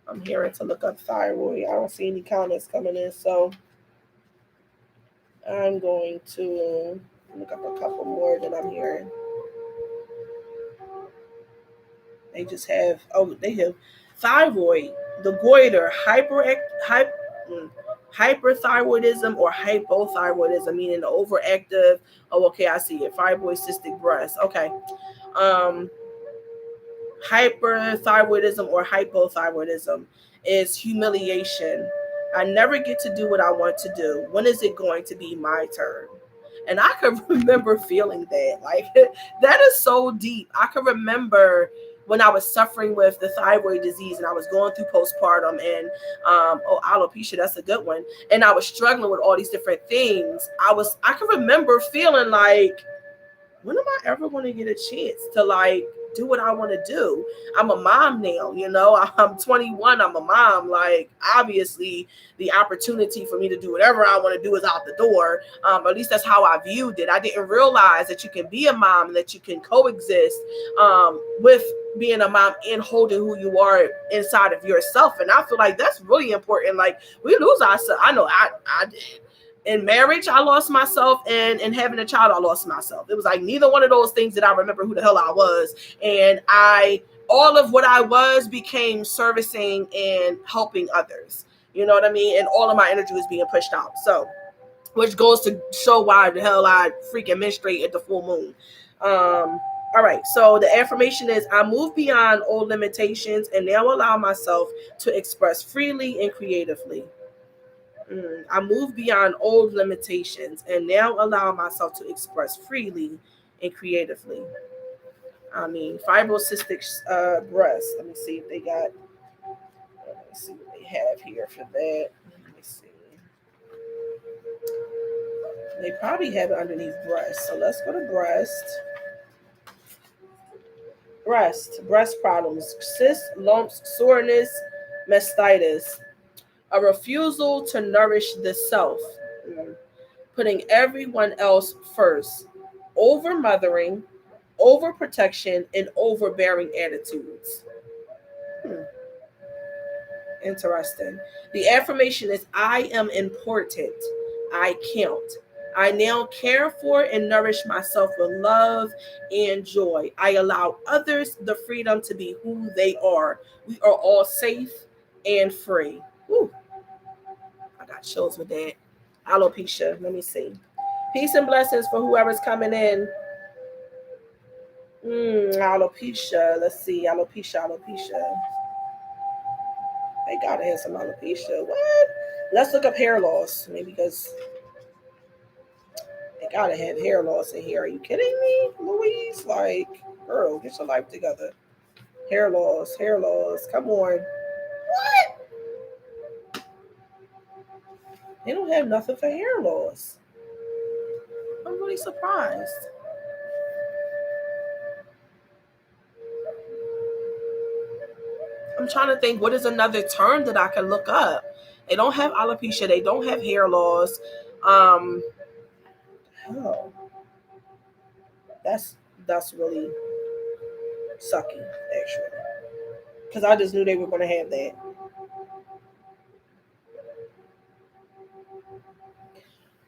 I'm hearing to look up thyroid. I don't see any comments coming in, so I'm going to look up a couple more that I'm hearing. They just have, they have thyroid, the goiter, hyperthyroidism or hypothyroidism, meaning the overactive. Oh, okay, I see it. Fibroid, cystic breast. Okay. Hyperthyroidism or hypothyroidism is humiliation. I never get to do what I want to do. When is it going to be my turn? And I can remember feeling that. Like, that is so deep. I can remember when I was suffering with the thyroid disease and I was going through postpartum and alopecia, that's a good one. And I was struggling with all these different things. I can remember feeling like, when am I ever going to get a chance to like do what I want to do? I'm a mom now, I'm 21. I'm a mom. Like, obviously the opportunity for me to do whatever I want to do is out the door. At least that's how I viewed it. I didn't realize that you can be a mom and that you can coexist with being a mom and holding who you are inside of yourself. And I feel like that's really important. Like, we lose ourselves. I know I did. In marriage, I lost myself, and in having a child, I lost myself. It was like neither one of those things that I remember who the hell I was. And all of what I was became servicing and helping others. You know what I mean? And all of my energy was being pushed out. So, which goes to show why the hell I freaking menstruate at the full moon. All right, so the affirmation is, I move beyond old limitations and now allow myself to express freely and creatively. I move beyond old limitations and now allow myself to express freely and creatively. I mean, fibrocystic breast. Let me see if they got. Let's see what they have here for that. Let me see. They probably have it underneath breast. So let's go to breast. Breast problems, cysts, lumps, soreness, mastitis. A refusal to nourish the self, putting everyone else first, over mothering, overprotection, and overbearing attitudes. Interesting. The affirmation is I am important. I count. I now care for and nourish myself with love and joy. I allow others the freedom to be who they are. We are all safe and free. Woo, I got chills with that. Alopecia. Let me see. Peace and blessings for whoever's coming in. Alopecia. Let's see. Alopecia. They gotta have some alopecia. What? Let's look up hair loss. Maybe because they gotta have hair loss in here. Are you kidding me, Louise? Like, girl, get your life together. Hair loss. Come on. What? They don't have nothing for hair loss. I'm really surprised. I'm trying to think what is another term that I can look up. They don't have alopecia. They don't have hair loss. Oh, that's really sucky, actually, because I just knew they were going to have that.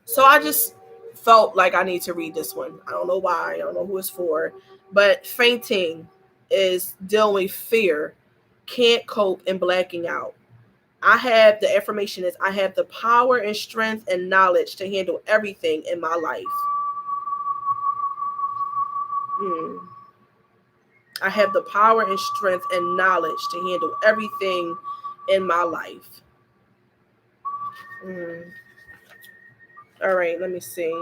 So I just felt like I need to read this one. I don't know why. I don't know who it's for, but fainting is dealing with fear, can't cope, and blacking out. The affirmation is I have the power and strength and knowledge to handle everything in my life. I have the power and strength and knowledge to handle everything in my life. All right, let me see.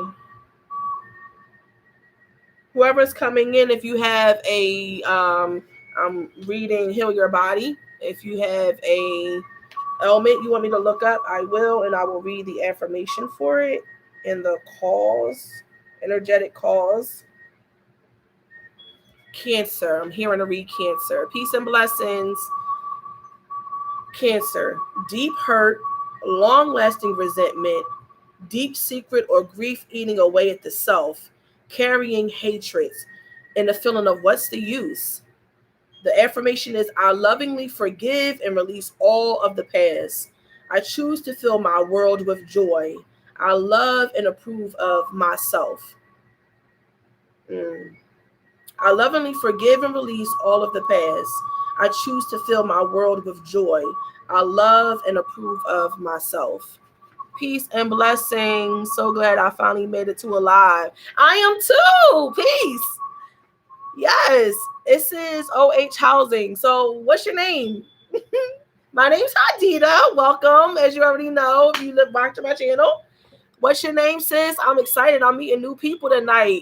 Whoever's coming in, if you have I'm reading Heal Your Body. If you have a ailment you want me to look up, I will, and I will read the affirmation for it and the cause, energetic cause. Cancer. I'm hearing to read Cancer. Peace and blessings. Cancer. Deep hurt, long-lasting resentment, deep secret or grief eating away at the self, carrying hatreds, and the feeling of what's the use. The affirmation is I lovingly forgive and release all of the past. I choose to fill my world with joy. I love and approve of myself. I lovingly forgive and release all of the past. I choose to fill my world with joy. I love and approve of myself. Peace and blessings. So glad I finally made it to alive. I am too. Peace. Yes. It says OH Housing. So what's your name? My name's Hadida. Welcome. As you already know, if you look back to my channel. What's your name, sis? I'm excited. I'm meeting new people tonight.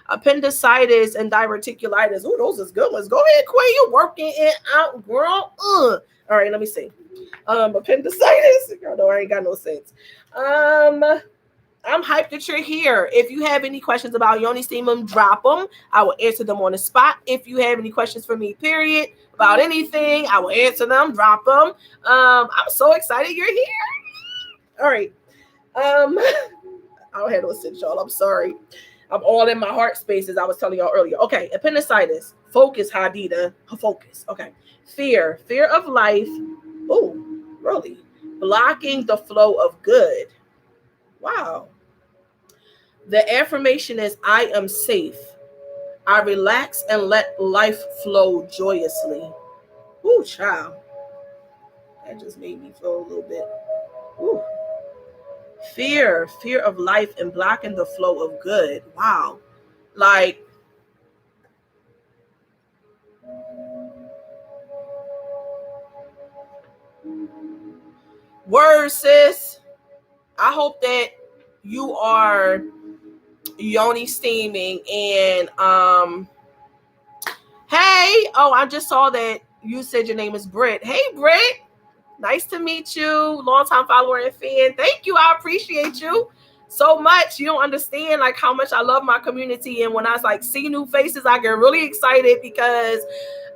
Appendicitis and diverticulitis. Oh, those is good ones. Go ahead, Quay. You're working it out, girl. All right, let me see. Appendicitis. Girl, no, I ain't got no sense. I'm hyped that you're here. If you have any questions about Yoni Steamum, drop them. I will answer them on the spot. If you have any questions for me, period, about anything, I will answer them. Drop them. I'm so excited you're here. All right. I don't have no sense, y'all. I'm sorry. I'm all in my heart space, as I was telling y'all earlier. Okay, appendicitis. Focus, Hadida. Focus. Okay. Fear of life. Oh, really? Blocking the flow of good. Wow. The affirmation is I am safe. I relax and let life flow joyously. Ooh, child. That just made me feel a little bit. Ooh. Fear of life and blocking the flow of good. Wow. Like, words, sis. I hope that you are Yoni steaming and hey, oh, I just saw that you said your name is Britt. Hey, Britt. Nice to meet you. Longtime follower and fan. Thank you. I appreciate you. so much. You don't understand like how much I love my community. And when I like see new faces, I get really excited because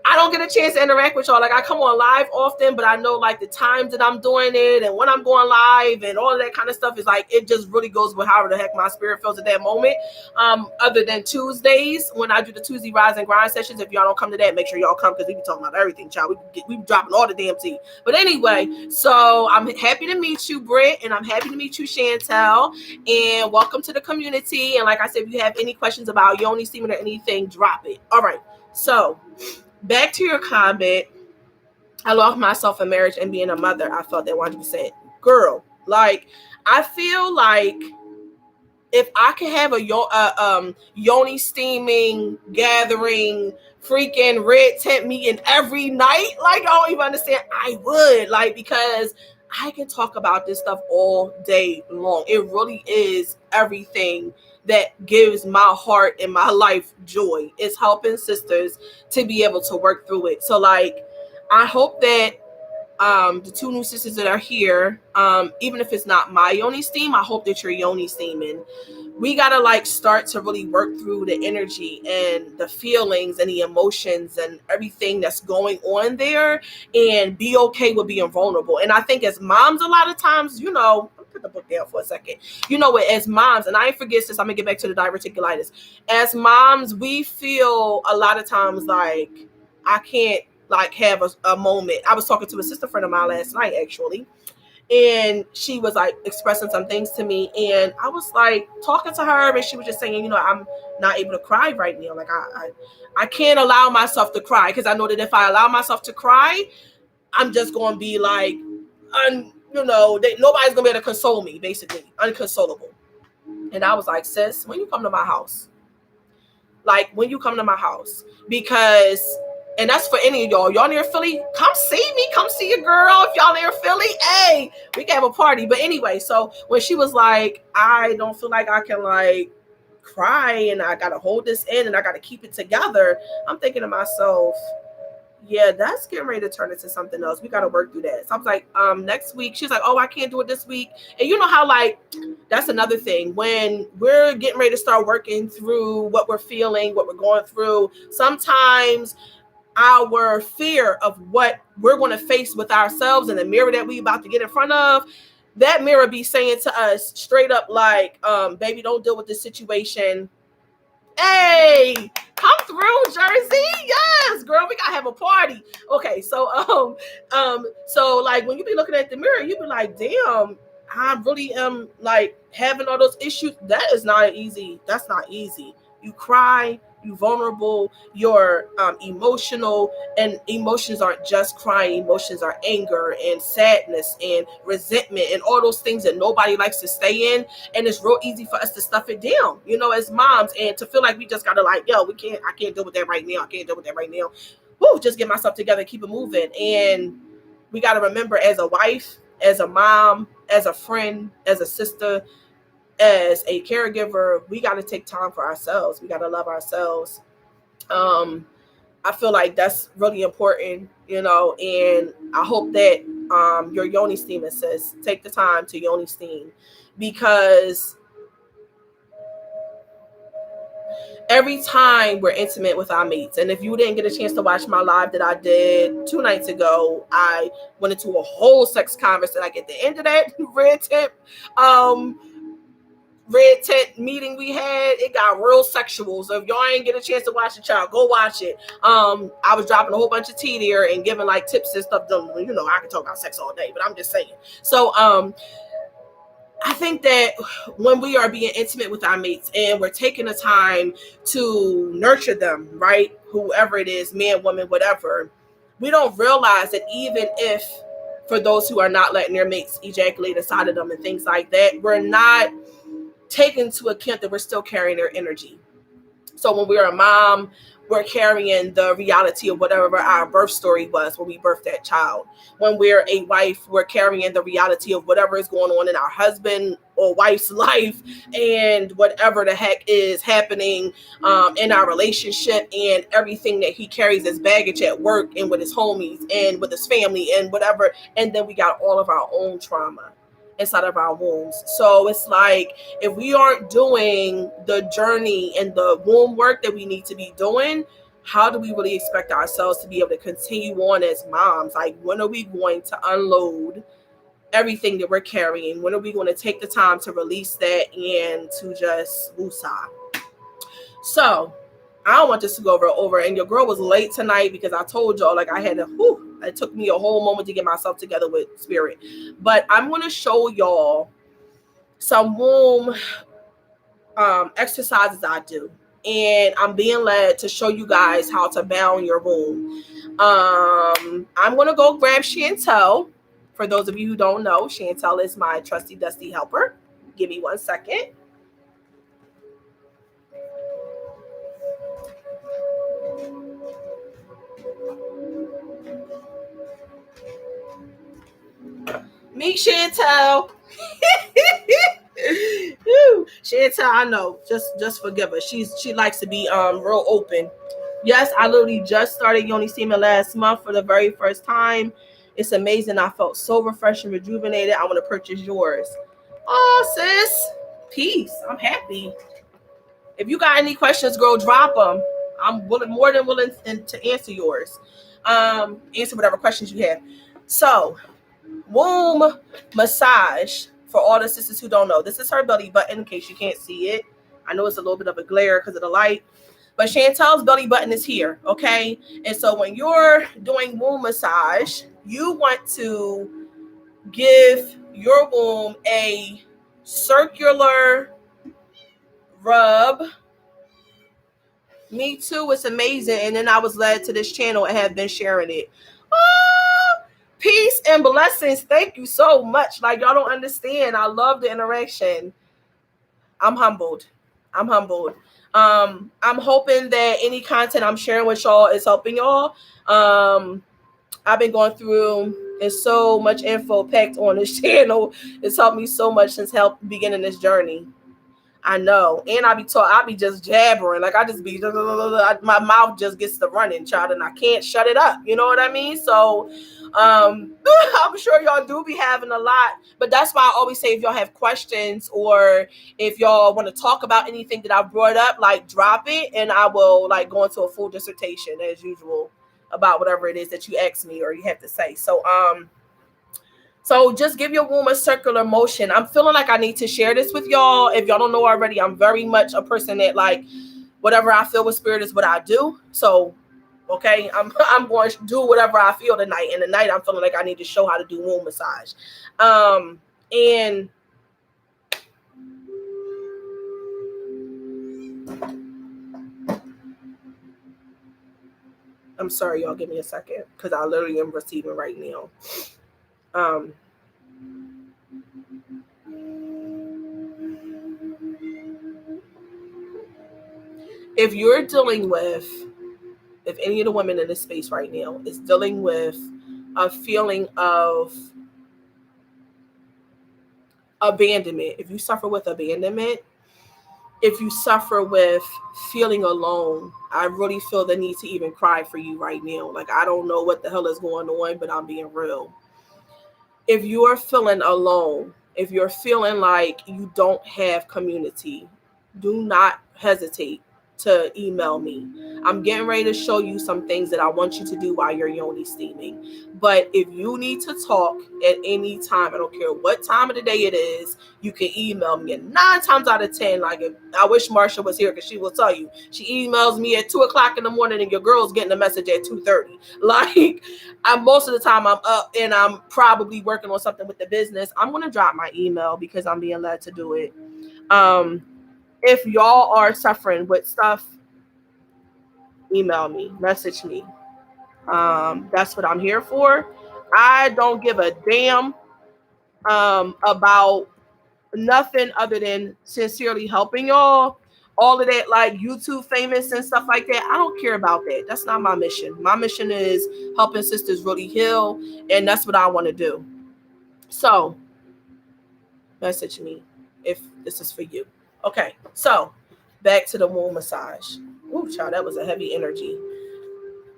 I don't get a chance to interact with y'all. Like I come on live often, but I know like the times that I'm doing it and when I'm going live and all of that kind of stuff is like, it just really goes with however the heck my spirit feels at that moment. Other than Tuesdays, when I do the Tuesday Rise and Grind sessions, if y'all don't come to that, make sure y'all come because we be talking about everything, child. We be dropping all the damn tea. But anyway, so I'm happy to meet you, Britt, and I'm happy to meet you, Chantel, and welcome to the community. And like I said, if you have any questions about Yoni semen or anything, drop it. All right, so back to your comment. I lost myself in marriage and being a mother. I felt that 100%. Girl, like, I feel like if I could have a Yoni steaming gathering, freaking red tent meeting every night, like, I don't even understand. I would, like, because I can talk about this stuff all day long. It really is everything that gives my heart and my life joy. It's helping sisters to be able to work through it. So like, I hope that the two new sisters that are here, even if it's not my Yoni steam, I hope that you're Yoni steaming. We gotta like start to really work through the energy and the feelings and the emotions and everything that's going on there, and be okay with being vulnerable. And I think as moms, a lot of times, you know, put the book down for a second. You know what? As moms, and I ain't forget this, I'm gonna get back to the diverticulitis. As moms, we feel a lot of times like I can't like have a moment. I was talking to a sister friend of mine last night actually, and she was like expressing some things to me, and I was like talking to her, and she was just saying, you know, I'm not able to cry right now. Like I can't allow myself to cry because I know that if I allow myself to cry, I'm just going to be like, you know, nobody's gonna be able to console me, basically, unconsolable. And I was like, sis, when you come to my house, because, and that's for any of y'all near Philly, come see me, come see your girl. If y'all near Philly, hey, we can have a party. But anyway, so when she was like, I don't feel like I can like cry and I gotta hold this in and I gotta keep it together, I'm thinking to myself, yeah, that's getting ready to turn into something else. We got to work through that. So I was like, next week, she's like, oh, I can't do it this week. And you know how, like, that's another thing. When we're getting ready to start working through what we're feeling, what we're going through, sometimes our fear of what we're going to face with ourselves in the mirror that we about to get in front of, that mirror be saying to us straight up, like, baby, don't deal with this situation. Hey, come through, Jersey. Yes, girl, we gotta have a party. Okay, so so like when you be looking at the mirror, you be like, damn, I really am like having all those issues. That is not easy. That's not easy. You cry, you vulnerable, you're emotional, and emotions aren't just crying. Emotions are anger and sadness and resentment and all those things that nobody likes to stay in. And it's real easy for us to stuff it down, you know, as moms, and to feel like we just gotta like, yo, I can't deal with that right now. I can't deal with that right now. Woo, just get myself together and keep it moving. And we gotta remember, as a wife, as a mom, as a friend, as a sister, as a caregiver, we got to take time for ourselves. We got to love ourselves. I feel like that's really important, you know, and I hope that your Yoni steam says take the time to Yoni steam, because every time we're intimate with our mates, and if you didn't get a chance to watch my live that I did 2 nights ago, I went into a whole sex conversation. Like at the end of that red tent meeting we had, it got real sexual. So if y'all ain't get a chance to watch the child, go watch it. I was dropping a whole bunch of tea there and giving like tips and stuff. You know, I can talk about sex all day, but I'm just saying. So I think that when we are being intimate with our mates and we're taking the time to nurture them, right, whoever it is, man, woman, whatever, we don't realize that even if, for those who are not letting their mates ejaculate inside of them and things like that, we're not taking into account that we're still carrying their energy. So when we're a mom, we're carrying the reality of whatever our birth story was when we birthed that child. When we're a wife, we're carrying the reality of whatever is going on in our husband or wife's life, and whatever the heck is happening in our relationship, and everything that he carries as baggage at work and with his homies and with his family and whatever. And then we got all of our own trauma. inside of our wombs. So it's like, if we aren't doing the journey and the womb work that we need to be doing, how do we really expect ourselves to be able to continue on as moms? Like, when are we going to unload everything that we're carrying? When are we going to take the time to release that and to just woosah? So I don't want this to go over. And your girl was late tonight because I told y'all, like, I had to, it took me a whole moment to get myself together with spirit. But I'm going to show y'all some womb exercises I do. And I'm being led to show you guys how to bound your womb. I'm going to go grab Chantel. For those of you who don't know, Chantel is my trusty dusty helper. Give me 1 second. Meet Chantel. Chantel, I know. Just forgive her. She likes to be real open. Yes, I literally just started Yoni steaming last month for the very first time. It's amazing. I felt so refreshed and rejuvenated. I want to purchase yours. Oh, sis. Peace. I'm happy. If you got any questions, girl, drop them. I'm more than willing to answer yours. Answer whatever questions you have. So, womb massage, for all the sisters who don't know, this is her belly button in case you can't see it. I know it's a little bit of a glare because of the light, but Chantel's belly button is here, okay? And so when you're doing womb massage, you want to give your womb a circular rub. Me too, it's amazing. And then I was led to this channel and have been sharing it. Oh, peace and blessings. Thank you so much. Like, y'all don't understand. I love the interaction. I'm humbled. I'm hoping that any content I'm sharing with y'all is helping y'all. I've been going through, there's so much info packed on this channel. It's helped me so much since beginning this journey. I know. And I be just jabbering. Like, I just be, my mouth just gets to running, child, and I can't shut it up. You know what I mean? So I'm sure y'all do be having a lot. But that's why I always say, if y'all have questions or if y'all want to talk about anything that I brought up, like, drop it and I will, like, go into a full dissertation as usual about whatever it is that you ask me or you have to say. So just give your womb a circular motion. I'm feeling like I need to share this with y'all. If y'all don't know already, I'm very much a person that, like, whatever I feel with spirit is what I do. So, okay, I'm going to do whatever I feel tonight. And tonight I'm feeling like I need to show how to do womb massage. And I'm sorry, y'all, give me a second because I literally am receiving right now. If you're dealing with, if any of the women in this space right now is dealing with a feeling of abandonment, if you suffer with abandonment, if you suffer with feeling alone, I really feel the need to even cry for you right now. Like, I don't know what the hell is going on, but I'm being real. If you are feeling alone, if you're feeling like you don't have community, do not hesitate to email me. I'm getting ready to show you some things that I want you to do while you're yoni steaming. But if you need to talk at any time, I don't care what time of the day it is, you can email me. And 9 times out of 10, like, I wish Marsha was here because she will tell you, she emails me at 2:00 in the morning and your girl's getting a message at 2:30. Like, most of the time I'm up and I'm probably working on something with the business. I'm going to drop my email because I'm being led to do it. If y'all are suffering with stuff, email me, message me. That's what I'm here for. I don't give a damn about nothing other than sincerely helping y'all. All of that, like, YouTube famous and stuff like that, I don't care about that. That's not my mission. My mission is helping sisters really heal, and that's what I want to do. So message me if this is for you. Okay, so back to the womb massage. Ooh, child, that was a heavy energy.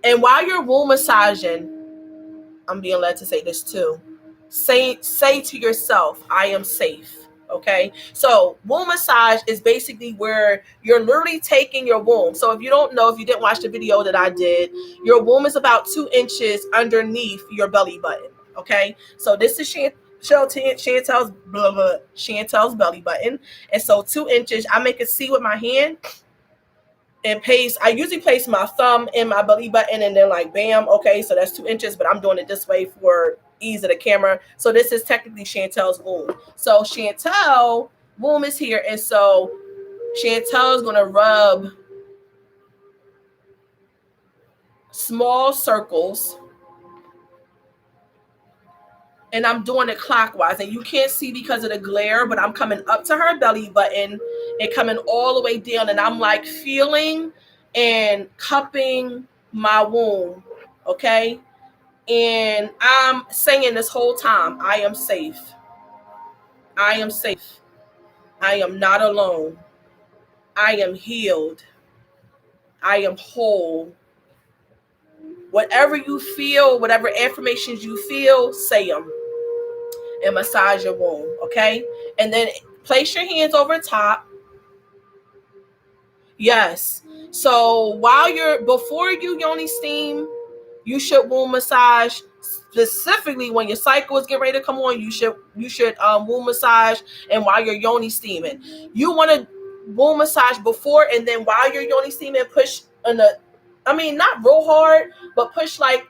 And while you're womb massaging, I'm being led to say this too. say to yourself, I am safe. Okay, so womb massage is basically where you're literally taking your womb. So if you don't know, if you didn't watch the video that I did, your womb is about 2 inches underneath your belly button. Okay, so this is Chantel's belly button, and so 2 inches. I make a C with my hand and paste. I usually place my thumb in my belly button and then like bam, okay, so that's 2 inches, but I'm doing it this way for ease of the camera. So this is technically Chantel's womb. So Chantel womb is here, and so Chantel is gonna rub small circles, and I'm doing it clockwise, and you can't see because of the glare, but I'm coming up to her belly button and coming all the way down, and I'm like feeling and cupping my womb, okay? And I'm saying this whole time, I am safe. I am safe. I am not alone. I am healed. I am whole. Whatever you feel, whatever affirmations you feel, say them and massage your womb, okay? And then place your hands over top. Yes. So before you yoni steam, you should womb massage. Specifically when your cycle is getting ready to come on, you should womb massage. And while you're yoni steaming, you want to womb massage before, and then while you're yoni steaming, push not real hard, but push like,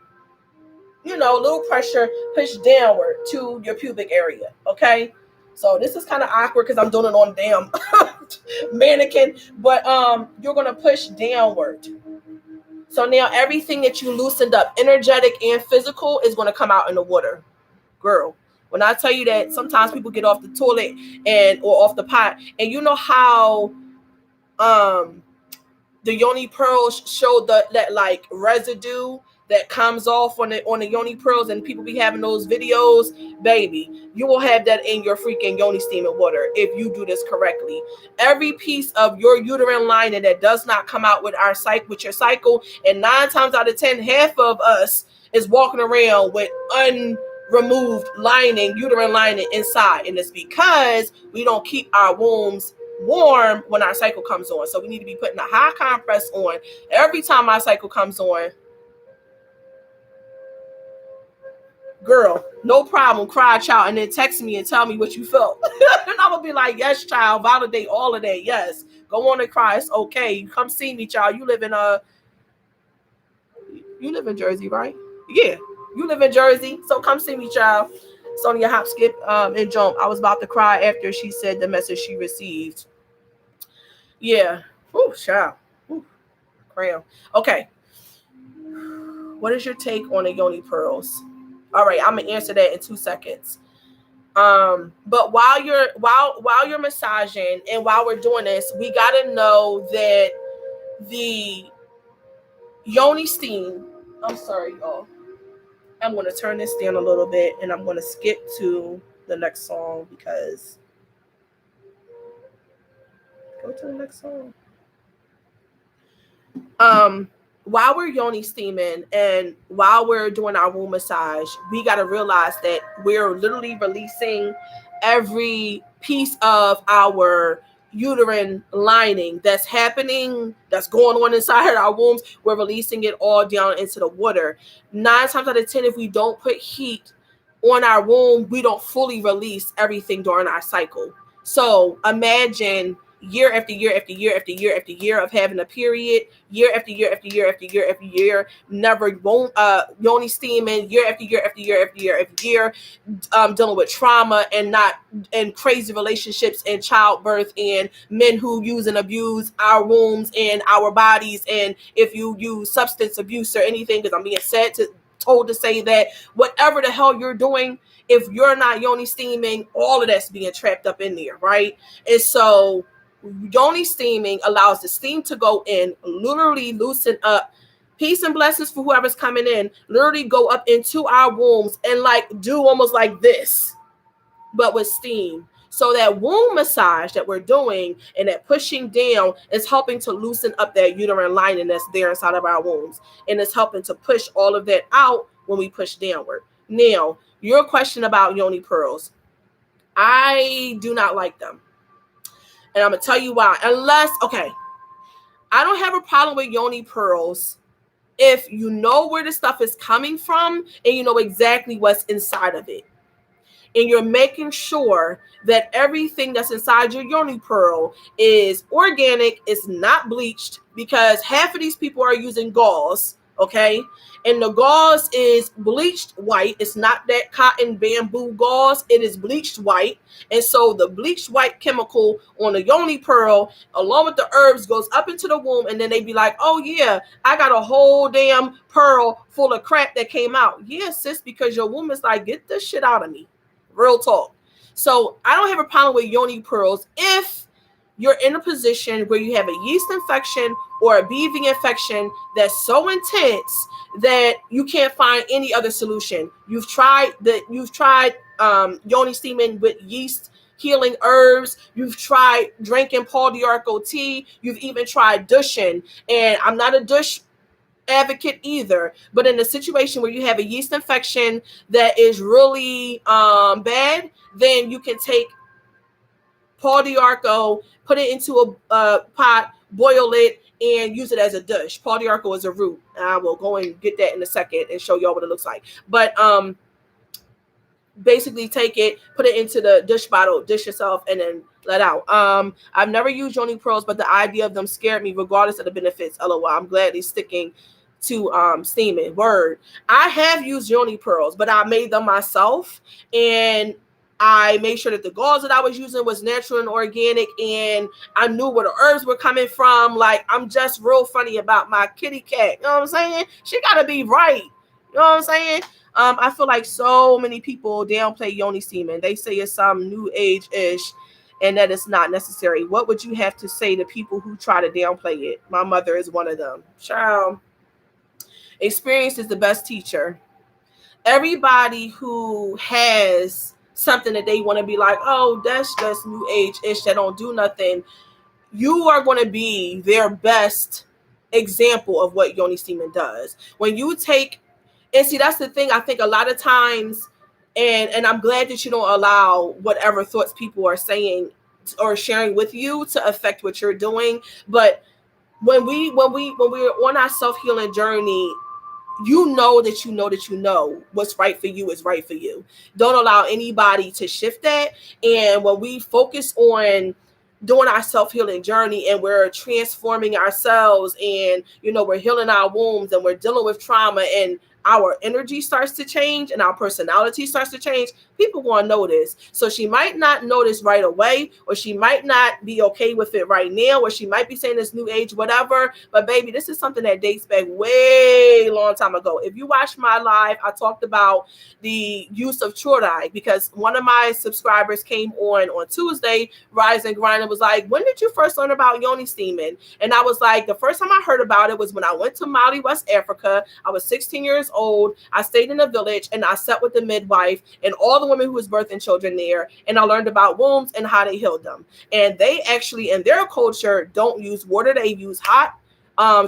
a little pressure, push downward to your pubic area. Okay, so this is kind of awkward because I'm doing it on damn mannequin, but you're gonna push downward. So now everything that you loosened up, energetic and physical, is going to come out in the water. Girl, when I tell you that sometimes people get off the toilet or off the pot, and you know how the yoni pearls show that like residue that comes off on the yoni pearls, and people be having those videos, baby, you will have that in your freaking yoni steaming water if you do this correctly. Every piece of your uterine lining that does not come out with your cycle, and 9 times out of 10, half of us is walking around with unremoved uterine lining inside, and it's because we don't keep our wombs warm when our cycle comes on. So we need to be putting a high compress on every time our cycle comes on. Girl, no problem, cry, child, and then text me and tell me what you felt. And I'm gonna be like, yes, child, validate all of that. Yes, go on and cry, it's okay. You come see me, child. You live in Jersey, right? Yeah, you live in Jersey, so come see me, child. Sonia hop, skip, and jump. I was about to cry after she said the message she received. Yeah. Ooh, child. Ooh, cram. Okay. What is your take on the yoni pearls? All right, I'm gonna answer that in 2 seconds. But while you're massaging and while we're doing this, we gotta know that the yoni steam. I'm sorry, y'all. I'm gonna turn this down a little bit, and I'm gonna skip to the next song because. Go to the next song. While we're yoni steaming and while we're doing our womb massage, we got to realize that we're literally releasing every piece of our uterine lining that's happening, that's going on inside our wombs. We're releasing it all down into the water. 9 times out of 10, if we don't put heat on our womb, we don't fully release everything during our cycle. So imagine year after year after year after year after year of having a period, year after year after year after year after year, never won't yoni steaming, year after year after year after year after year, dealing with trauma and crazy relationships and childbirth and men who use and abuse our wombs and our bodies, and if you use substance abuse or anything, because I'm being told to say that whatever the hell you're doing, if you're not yoni steaming, all of that's being trapped up in there, right? And so yoni steaming allows the steam to go in, literally loosen up. Peace and blessings for whoever's coming in. Literally go up into our wombs and like do almost like this, but with steam. So that womb massage that we're doing and that pushing down is helping to loosen up that uterine lining that's there inside of our wombs. And it's helping to push all of that out when we push downward. Now, your question about Yoni pearls. I do not like them. And I'm going to tell you why. Unless, okay, I don't have a problem with Yoni pearls if you know where the stuff is coming from and you know exactly what's inside of it. And you're making sure that everything that's inside your Yoni pearl is organic, it's not bleached, because half of these people are using gauze, okay? And the gauze is bleached white. It's not that cotton bamboo gauze. It is bleached white. And so the bleached white chemical on the Yoni pearl, along with the herbs, goes up into the womb. And then they be like, oh, yeah, I got a whole damn pearl full of crap that came out. Yeah, sis, because your womb is like, get this shit out of me. Real talk. So I don't have a problem with Yoni pearls if you're in a position where you have a yeast infection or a BV infection that's so intense that you can't find any other solution. You've tried Yoni steaming with yeast healing herbs. You've tried drinking Paul Diarco tea. You've even tried douching. And I'm not a douche advocate either, but in a situation where you have a yeast infection that is really bad, then you can take Paul Diarco, put it into a pot, boil it, and use it as a dish. Paul Diarco is a root. I will go and get that in a second and show y'all what it looks like. But basically take it, put it into the dish bottle, dish yourself, and then let out. I've never used Yoni pearls, but the idea of them scared me regardless of the benefits. LOL. I'm glad they're sticking to steaming. Word. I have used Yoni pearls, but I made them myself, and I made sure that the gauze that I was using was natural and organic, and I knew where the herbs were coming from. Like, I'm just real funny about my kitty cat. You know what I'm saying? She gotta be right. You know what I'm saying? I feel like so many people downplay Yoni steaming. They say it's some new age-ish and that it's not necessary. What would you have to say to people who try to downplay it? My mother is one of them. Child, experience is the best teacher. Everybody who has something that they want to be like, oh, that's just new age-ish, that don't do nothing, you are going to be their best example of what Yoni steaming does. When you take, and see, that's the thing. I think a lot of times, and I'm glad that you don't allow whatever thoughts people are saying or sharing with you to affect what you're doing. But when we're on our self-healing journey, you know what's right for you is right for you. Don't allow anybody to shift that. And when we focus on doing our self-healing journey and we're transforming ourselves, and we're healing our wombs and we're dealing with trauma, and our energy starts to change and our personality starts to change, people want to notice. So she might not notice right away, or she might not be okay with it right now, or she might be saying it's new age, whatever. But baby, this is something that dates back way long time ago. If you watch my live, I talked about the use of Chodai, because one of my subscribers came on Tuesday, Rise and Grind, and was like, when did you first learn about Yoni steaming? And I was like, the first time I heard about it was when I went to Mali, West Africa. I was 16 years old. I stayed in a village and I sat with the midwife and all the women who was birthing children there, and I learned about wombs and how they healed them. And they actually, in their culture, don't use water. They use hot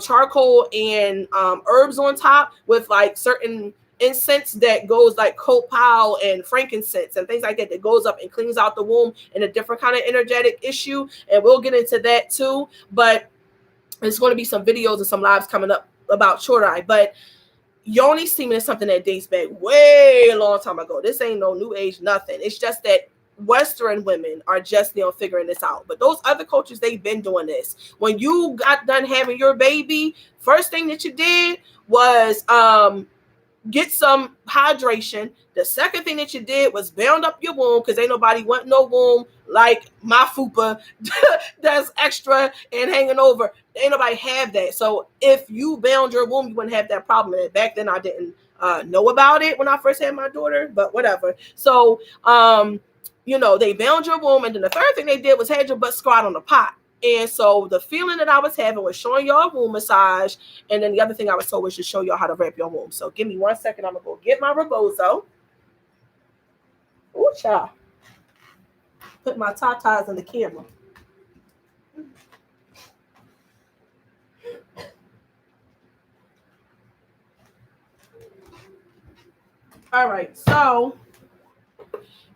charcoal and herbs on top with like certain incense that goes like copal and frankincense and things like that, that goes up and cleans out the womb in a different kind of energetic issue. And we'll get into that too. But there's going to be some videos and some lives coming up about Chodai. But Yoni steaming is something that dates back way a long time ago. This ain't no new age, nothing. It's just that Western women are just now figuring this out. But those other cultures, they've been doing this. When you got done having your baby, first thing that you did was get some hydration. The second thing that you did was bound up your womb, because ain't nobody want no womb like my fupa that's extra and hanging over. Ain't nobody have that. So if you bound your womb, you wouldn't have that problem. And back then I didn't know about it when I first had my daughter, but whatever. So they bound your womb, and then the third thing they did was had your butt squat on the pot. And so the feeling that I was having was showing y'all womb massage. And then the other thing I was told was to show y'all how to wrap your womb. So give me 1 second. I'm going to go get my rebozo. Ooh, child. Put my tatas in the camera. All right. So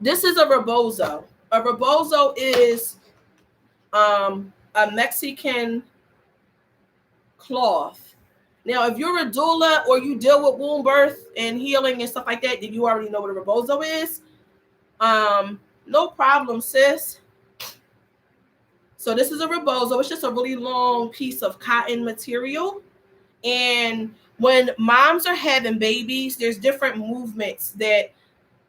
This is a rebozo. A rebozo is a Mexican cloth. Now, if you're a doula or you deal with womb birth and healing and stuff like that, then you already know what a rebozo is. No problem, sis. So this is a rebozo. It's just a really long piece of cotton material. And when moms are having babies, there's different movements that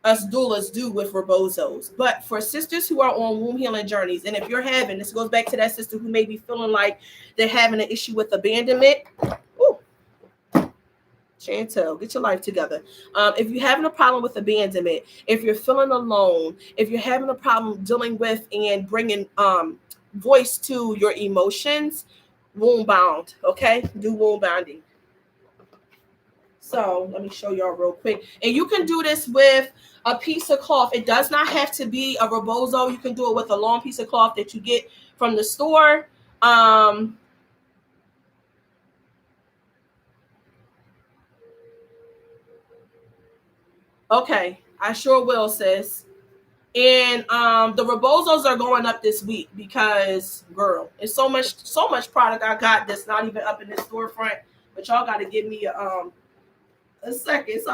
us doulas do with rebozos. But for sisters who are on womb healing journeys, and if you're having, this goes back to that sister who may be feeling like they're having an issue with abandonment. Ooh, Chantel, get your life together. If you're having a problem with abandonment, if you're feeling alone, if you're having a problem dealing with and bringing voice to your emotions, womb bound, okay? Do womb bounding. So let me show y'all real quick. And you can do this with a piece of cloth. It does not have to be a rebozo. You can do it with a long piece of cloth that you get from the store. Okay, I sure will, sis. And the rebozos are going up this week because, girl, it's so much product I got that's not even up in this storefront. But y'all got to give me a second, so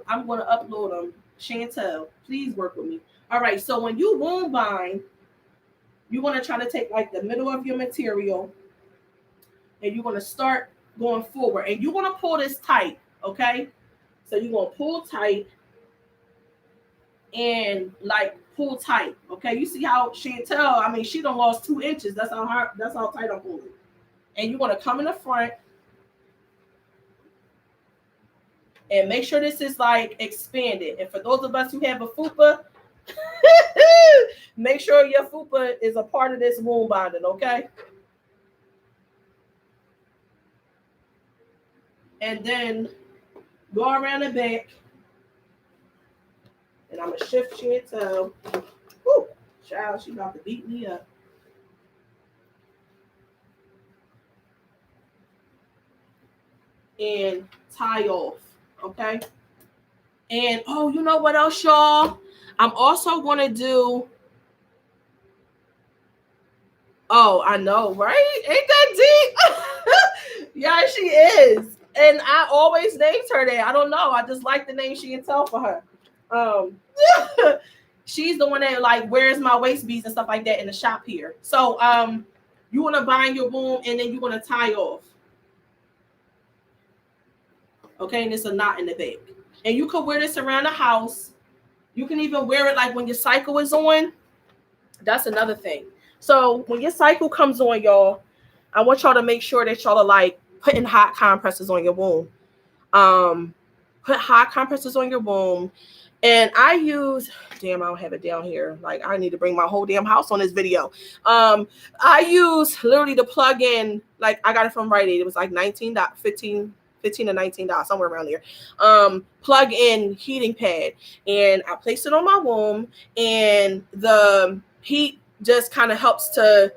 I'm going to upload them. Chantel, please work with me. All right, so when you womb bind, you want to try to take like the middle of your material, and you're going to start going forward, and you want to pull this tight, okay? So you're going to pull tight and like pull tight, okay? You see how Chantel? I mean, she done lost 2 inches. That's how tight I'm pulling. And you want to come in the front. And make sure this is like expanded. And for those of us who have a fupa, make sure your fupa is a part of this womb binding, okay? And then go around the back. And I'm going to shift Chantel. Woo, child, she about to beat me up. And tie off. Okay. And oh, you know what else, y'all? I'm also going to do. Oh, I know, right? Ain't that deep? Yeah, she is. And I always named her that. I don't know. I just like the name she can tell for her. She's the one that like wears my waist beads and stuff like that in the shop here. So you want to bind your womb and then you want to tie off. Okay, and it's a knot in the back. And you can wear this around the house. You can even wear it like when your cycle is on. That's another thing. So when your cycle comes on, y'all, I want y'all to make sure that y'all are like putting hot compresses on your womb. Put hot compresses on your womb. And I use, damn, I don't have it down here. Like I need to bring my whole damn house on this video. I use literally the plug-in, like I got it from Rite Aid. It was like $15 to $19, somewhere around there. Plug in heating pad, and I place it on my womb, and the heat just kind of helps to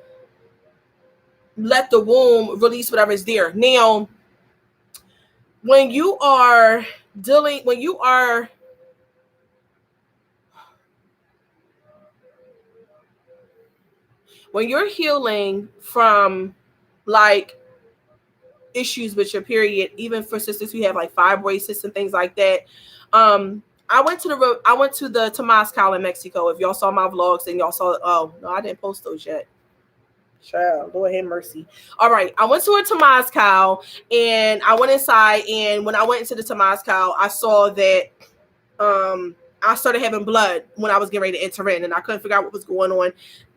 let the womb release whatever is there. Now, when you're healing from like issues with your period, even for sisters who have like fibroid cysts and things like that. I went to the Temazcal in Mexico. If y'all saw my vlogs and y'all saw, oh no, I didn't post those yet. Child, Lord have mercy. All right, I went to a Temazcal and I went inside, and when I went into the Temazcal, I saw that I started having blood when I was getting ready to enter in, and I couldn't figure out what was going on.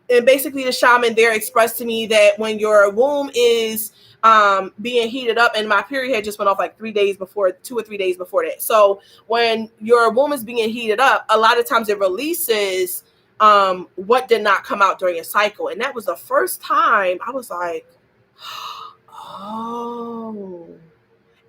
And basically the shaman there expressed to me that when your womb is being heated up, and my period had just went off like 2 or 3 days before that. So when your womb is being heated up, a lot of times it releases what did not come out during a cycle. And that was the first time I was like, oh,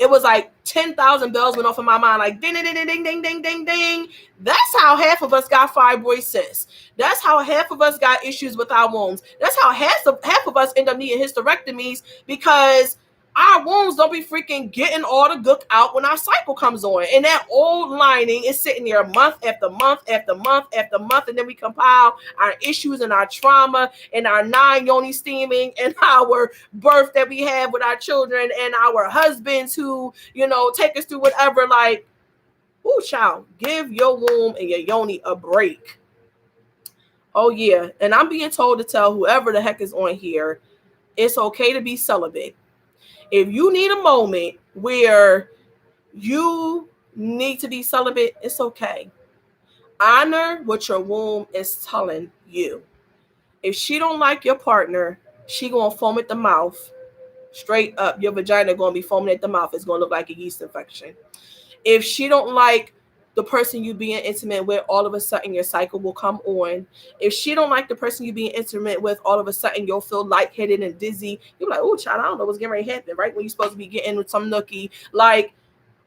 it was like 10,000 bells went off in my mind, like ding, ding, ding, ding, ding, ding, ding, ding. That's how half of us got fibroid cysts. That's how half of us got issues with our wombs. That's how half of us end up needing hysterectomies, because our wombs don't be freaking getting all the gook out when our cycle comes on. And that old lining is sitting there month after month after month after month. And then we compile our issues and our trauma and our non-yoni steaming and our birth that we have with our children and our husbands who, take us through whatever. Like, ooh, child, give your womb and your yoni a break. Oh, yeah. And I'm being told to tell whoever the heck is on here, it's okay to be celibate. If you need a moment where you need to be celibate, it's okay. Honor what your womb is telling you. If she don't like your partner, she gonna foam at the mouth. Straight up, your vagina gonna be foaming at the mouth. It's gonna look like a yeast infection. If she don't like the person you being intimate with, all of a sudden your cycle will come on. If she don't like the person you being intimate with, all of a sudden you'll feel lightheaded and dizzy. You're like, oh, child, I don't know what's getting ready to happen, right? When you're supposed to be getting with some nookie, like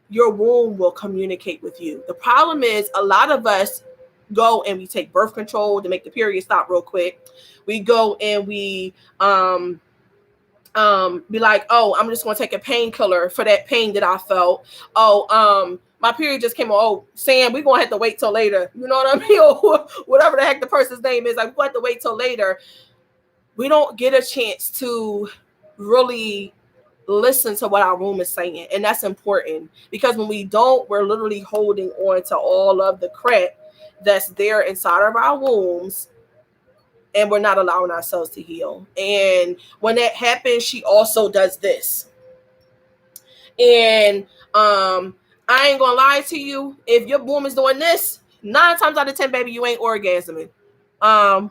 your womb will communicate with you. The problem is a lot of us go and we take birth control to make the period stop real quick. We go and we be like, oh, I'm just gonna take a painkiller for that pain that I felt. Oh, my period just came on. Oh, Sam, we're gonna have to wait till later. You know what I mean? Or whatever the heck the person's name is. Like, we'll have to wait till later. We don't get a chance to really listen to what our womb is saying. And that's important, because when we don't, we're literally holding on to all of the crap that's there inside of our wombs, and we're not allowing ourselves to heal. And when that happens, she also does this. And I ain't gonna lie to you, if your womb is doing this, 9 times out of 10, baby, you ain't orgasming. I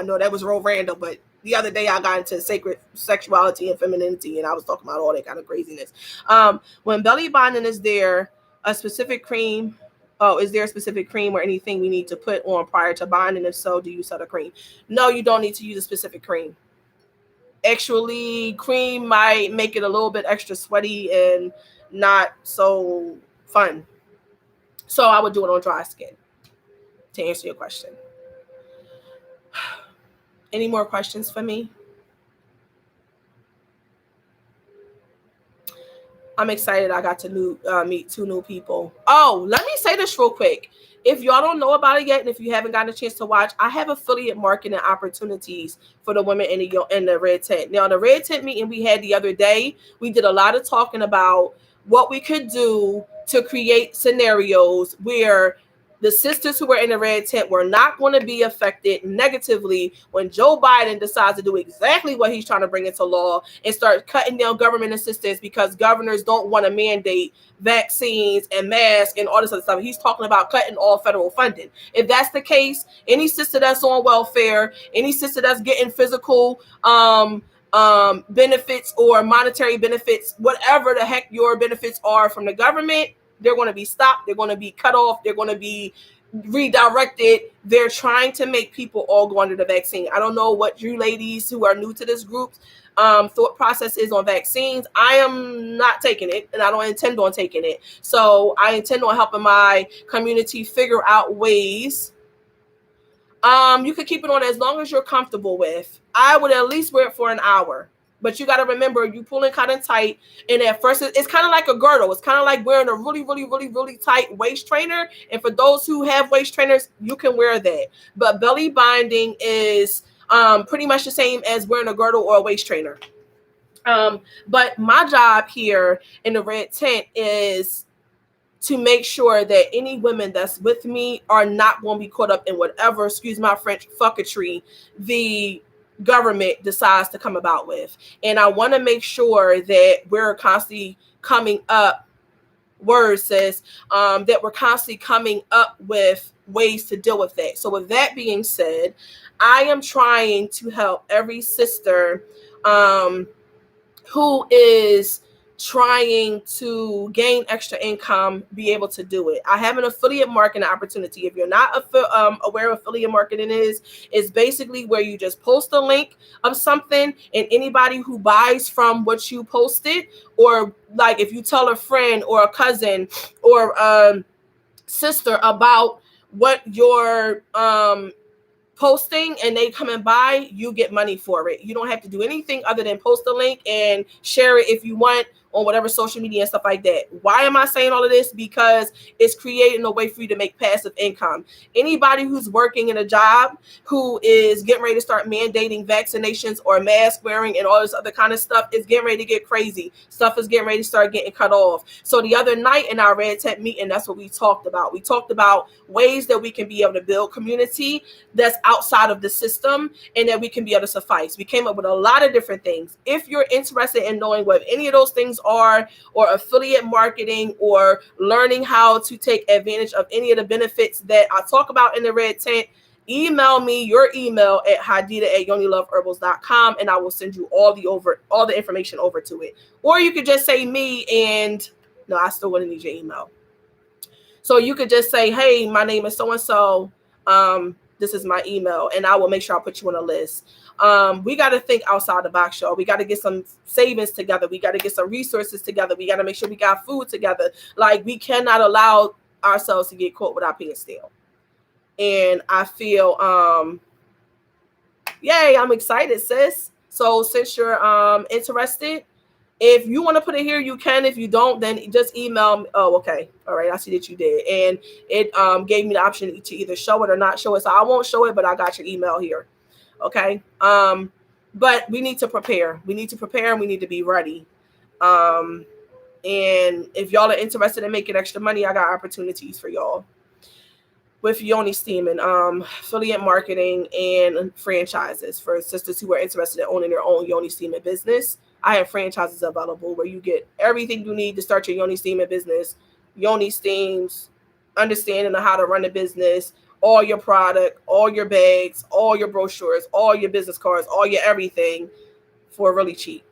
know that was real random, but the other day I got into sacred sexuality and femininity, and I was talking about all that kind of craziness. When belly binding, is there a specific cream? Oh, is there a specific cream or anything we need to put on prior to binding? If so, do you sell the cream? No, you don't need to use a specific cream. Actually, cream might make it a little bit extra sweaty and not so fun. So I would do it on dry skin, to answer your question. Any more questions for me? I'm excited I got to meet 2 new people. Oh, let me say this real quick. If y'all don't know about it yet, and if you haven't gotten a chance to watch, I have affiliate marketing opportunities for the women in the red tent. Now, the red tent meeting we had the other day, we did a lot of talking about what we could do to create scenarios where the sisters who were in the red tent were not going to be affected negatively when Joe Biden decides to do exactly what he's trying to bring into law and start cutting down government assistance because governors don't want to mandate vaccines and masks and all this other stuff. He's talking about cutting all federal funding. If that's the case, any sister that's on welfare, any sister that's getting physical benefits or monetary benefits, whatever the heck your benefits are from the government, they're going to be stopped. They're going to be cut off. They're going to be redirected. They're trying to make people all go under the vaccine. I don't know what you ladies who are new to this group thought process is on vaccines. I am not taking it, and I don't intend on taking it. So I intend on helping my community figure out ways. You could keep it on as long as you're comfortable with. I would at least wear it for an hour. But you got to remember, you pulling kind of tight. And at first, it's kind of like a girdle. It's kind of like wearing a really, really, really, really tight waist trainer. And for those who have waist trainers, you can wear that. But belly binding is pretty much the same as wearing a girdle or a waist trainer. But my job here in the red tent is to make sure that any women that's with me are not going to be caught up in whatever, excuse my French, fucketry the government decides to come about with. And I want to make sure that we're constantly coming up, words says, that we're constantly coming up with ways to deal with that. So with that being said, I am trying to help every sister who is trying to gain extra income be able to do it. I have an affiliate marketing opportunity. If you're not aware of affiliate marketing is basically where you just post a link of something, and anybody who buys from what you posted, or like if you tell a friend or a cousin or sister about what your posting and they come and buy, you get money for it. You don't have to do anything other than post a link and share it if you want on whatever social media and stuff like that. Why am I saying all of this? Because it's creating a way for you to make passive income. Anybody who's working in a job who is getting ready to start mandating vaccinations or mask wearing and all this other kind of stuff is getting ready to get crazy. Stuff is getting ready to start getting cut off. So the other night in our Red Tent meeting, that's what we talked about. We talked about ways that we can be able to build community that's outside of the system and that we can be able to suffice. We came up with a lot of different things. If you're interested in knowing what any of those things are, or affiliate marketing, or learning how to take advantage of any of the benefits that I talk about in the Red Tent, email me your email at hadida@yoniloveherbals.com and I will send you all the information over to it. Or you could just say me and no, I still wouldn't need your email. So you could just say, hey, my name is so-and-so. This is my email, and I will make sure I put you on a list. We got to think outside the box, y'all. We got to get some savings together. We got to get some resources together. We got to make sure we got food together. Like, we cannot allow ourselves to get caught with our pants down. And I feel, yay, I'm excited, sis. So since you're interested, if you want to put it here, you can. If you don't, then just email me. Oh, okay. All right. I see that you did. And it gave me the option to either show it or not show it. So I won't show it, but I got your email here. Okay. But we need to prepare. We need to prepare and we need to be ready. And if y'all are interested in making extra money, I got opportunities for y'all with Yoni Steaming, affiliate marketing and franchises for sisters who are interested in owning their own Yoni Steaming business. I have franchises available where you get everything you need to start your Yoni Steaming business. Yoni Steams, understanding of how to run a business, all your product, all your bags, all your brochures, all your business cards, all your everything for really cheap.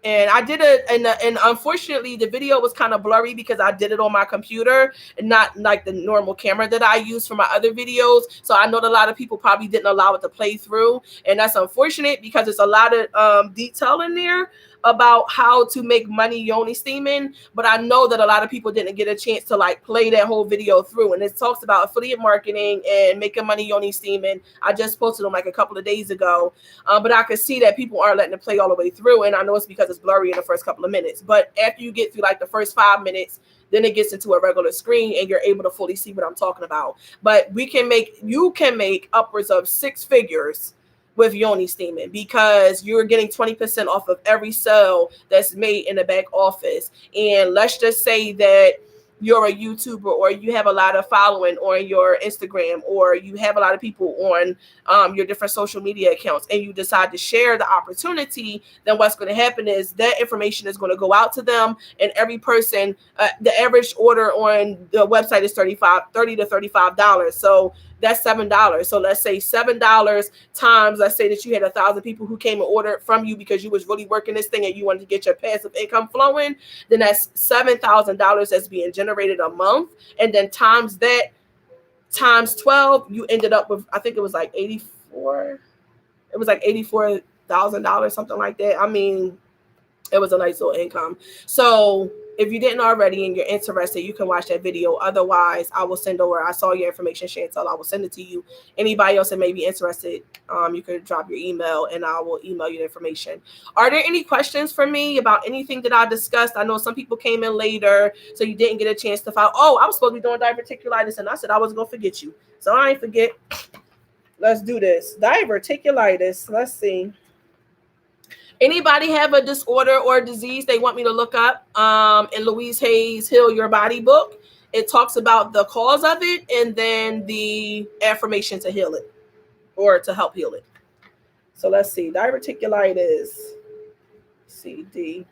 And I did it, and unfortunately, the video was kind of blurry because I did it on my computer and not like the normal camera that I use for my other videos. So I know that a lot of people probably didn't allow it to play through, and that's unfortunate because there's a lot of detail in there about how to make money Yoni steaming. But I know that a lot of people didn't get a chance to like play that whole video through. And it talks about affiliate marketing and making money Yoni steaming. I just posted them like a couple of days ago. But I could see that people aren't letting it play all the way through. And I know it's because it's blurry in the first couple of minutes. But after you get through like the first 5 minutes, then it gets into a regular screen and you're able to fully see what I'm talking about. But you can make upwards of 6 figures with Yoni steaming because you're getting 20% off of every sale that's made in the back office. And let's just say that you're a YouTuber or you have a lot of following on your Instagram or you have a lot of people on your different social media accounts and you decide to share the opportunity, then what's going to happen is that information is going to go out to them, and every person, the average order on the website is $30 to $35. So that's $7. So let's say $7 times, let's say that you had 1,000 people who came and ordered from you because you was really working this thing and you wanted to get your passive income flowing, then that's $7,000 that's being generated a month. And then times that, times 12, you ended up with, I think it was like $84,000, something like that. I mean, it was a nice little income. So if you didn't already and you're interested, you can watch that video. Otherwise, I will send over. I saw your information, Chantel. I will send it to you. Anybody else that may be interested, you can drop your email and I will email you the information. Are there any questions for me about anything that I discussed? I know some people came in later, so you didn't get a chance to file. Oh, I was supposed to be doing diverticulitis, and I said I wasn't going to forget you. So I ain't forget. Let's do this. Diverticulitis. Let's see. Anybody have a disorder or disease they want me to look up? In Louise Hay's Heal Your Body book, it talks about the cause of it and then the affirmation to heal it or to help heal it. So let's see. Diverticulitis. CD.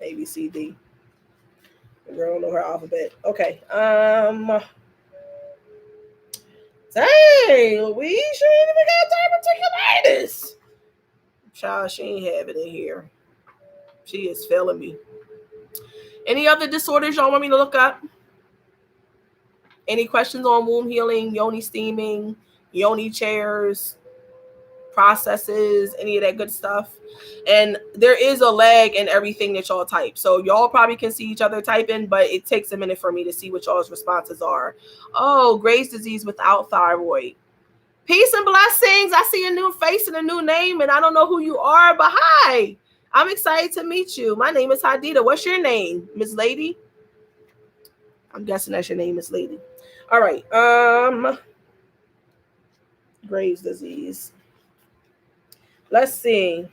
ABCD. The girl don't know her alphabet. Okay. Dang, Louise, you ain't even got diverticulitis. Child, she ain't have it in here. She is failing me. Any other disorders y'all want me to look up? Any questions on womb healing, Yoni steaming, Yoni chairs, processes, any of that good stuff? And there is a lag in everything that y'all type. So y'all probably can see each other typing, but it takes a minute for me to see what y'all's responses are. Oh, Graves' disease without thyroid. Peace and blessings. I see a new face and a new name, and I don't know who you are, but hi. I'm excited to meet you. My name is Hadida. What's your name, Miss Lady? I'm guessing that's your name, Miss Lady. All right. Graves' disease. Let's see.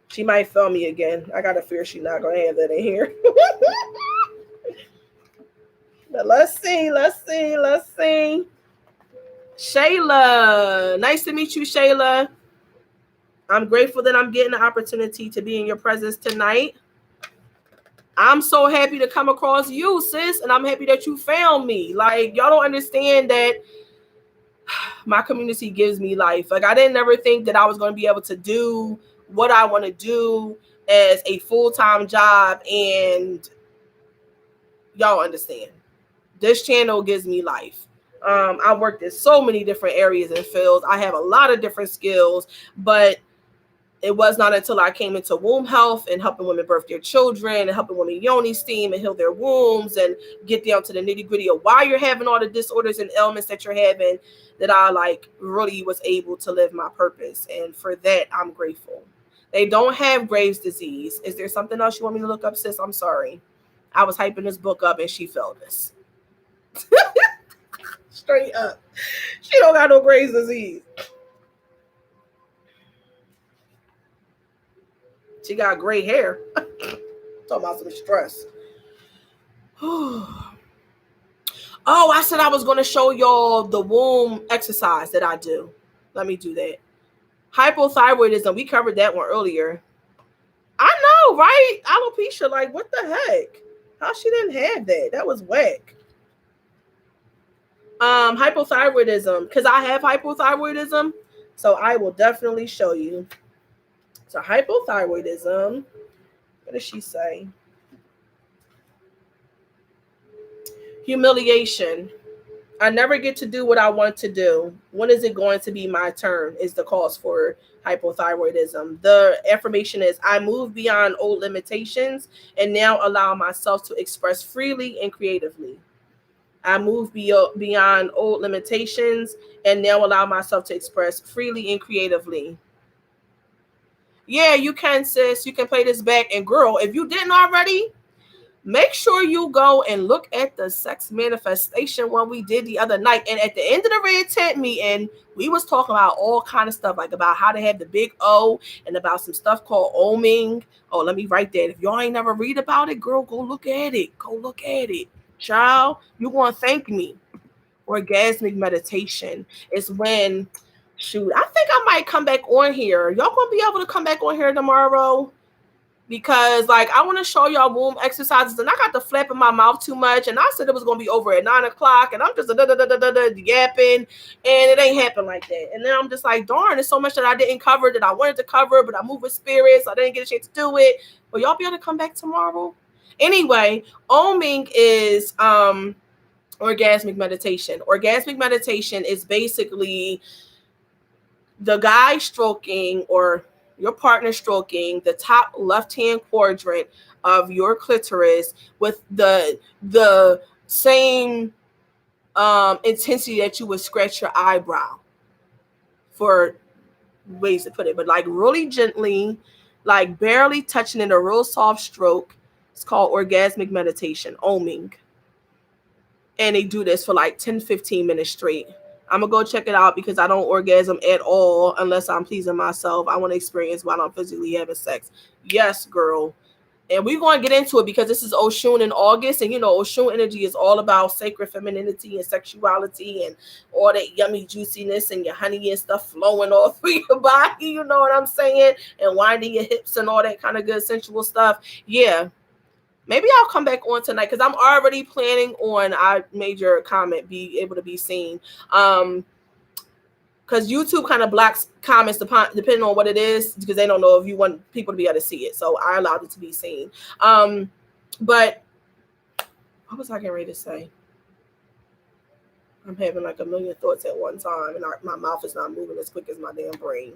She might fail me again. I got a fear she's not gonna have that in here. But let's see. Shayla. Nice to meet you, Shayla. I'm grateful that I'm getting the opportunity to be in your presence tonight. I'm so happy to come across you, sis, and I'm happy that you found me. Like, y'all don't understand that my community gives me life. Like, I didn't ever think that I was going to be able to do what I want to do as a full-time job, and y'all understand. This channel gives me life. I worked in so many different areas and fields. I have a lot of different skills, but it was not until I came into womb health and helping women birth their children and helping women Yoni steam and heal their wombs and get down to the nitty gritty of why you're having all the disorders and ailments that you're having, that I like really was able to live my purpose. And for that, I'm grateful. They don't have Graves' disease. Is there something else you want me to look up, sis? I'm sorry. I was hyping this book up and she failed us. Straight up. She don't got no Graves' disease. She got gray hair. Talking about some stress. Oh, I said I was going to show y'all the womb exercise that I do. Let me do that. Hypothyroidism. We covered that one earlier. I know, right? Alopecia. Like, what the heck? How she didn't have that? That was whack. Hypothyroidism. Because I have hypothyroidism. So I will definitely show you. So hypothyroidism. What does she say? Humiliation. I never get to do what I want to do. When is it going to be my turn? Is the cause for hypothyroidism. The affirmation is, I move beyond old limitations and now allow myself to express freely and creatively. I move beyond old limitations and now allow myself to express freely and creatively. Yeah, you can, sis. You can play this back. And girl, if you didn't already, make sure you go and look at the sex manifestation one we did the other night. And at the end of the red tent meeting, we was talking about all kind of stuff, like about how to have the big O and about some stuff called oming. Oh, let me write that. If y'all ain't never read about it, girl, go look at it. Go look at it. Child, you want to thank me. Orgasmic meditation is when, shoot, I think I might come back on here. Y'all gonna be able to come back on here tomorrow? Because, like, I want to show y'all womb exercises, and I got the flap in my mouth too much, and I said it was going to be over at 9 o'clock, and I'm just yapping, and it ain't happened like that. And then I'm just like, darn, there's so much that I didn't cover that I wanted to cover, but I moved with spirits, so I didn't get a chance to do it. But y'all be able to come back tomorrow? Anyway, oming is orgasmic meditation. Orgasmic meditation is basically the guy stroking, or your partner stroking, the top left-hand quadrant of your clitoris with the same intensity that you would scratch your eyebrow, for ways to put it, but like really gently, like barely touching it, a real soft stroke. It's called orgasmic meditation, oming. And they do this for like 10-15 minutes straight. I'm gonna go check it out because I don't orgasm at all unless I'm pleasing myself. I want to experience while I'm physically having sex. Yes, girl. And we're going to get into it because this is Oshun in August. And, you know, Oshun energy is all about sacred femininity and sexuality and all that yummy juiciness and your honey and stuff flowing off of your body. You know what I'm saying? And winding your hips and all that kind of good sensual stuff. Yeah. Maybe I'll come back on tonight because I'm already planning on our major comment be able to be seen. Because YouTube kind of blocks comments depending on what it is, because they don't know if you want people to be able to see it. So I allowed it to be seen. But what was I getting ready to say? I'm having like a million thoughts at one time, and my mouth is not moving as quick as my damn brain.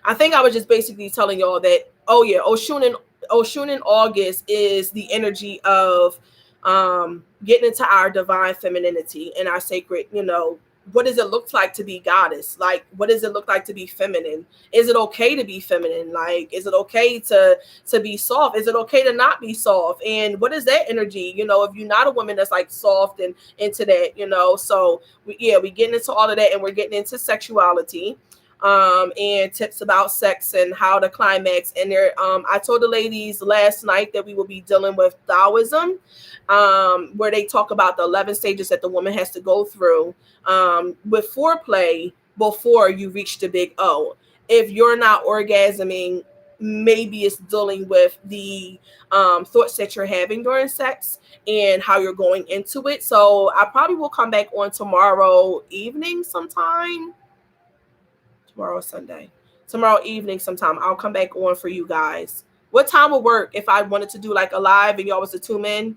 I think I was just basically telling y'all that, oh yeah, Oshun in August is the energy of getting into our divine femininity and our sacred, you know, what does it look like to be goddess? Like, what does it look like to be feminine? Is it okay to be feminine? Like, is it okay to be soft? Is it okay to not be soft? And what is that energy? You know, if you're not a woman that's like soft and into that, you know. So we getting into all of that, and we're getting into sexuality, and tips about sex and how to climax. And there, I told the ladies last night that we will be dealing with Taoism, where they talk about the 11 stages that the woman has to go through, with foreplay before you reach the big O. If you're not orgasming, maybe it's dealing with the thoughts that you're having during sex and how you're going into it. So I probably will come back on tomorrow evening sometime. Tomorrow Sunday. Tomorrow evening sometime. I'll come back on for you guys. What time will work if I wanted to do like a live and y'all was to tune in?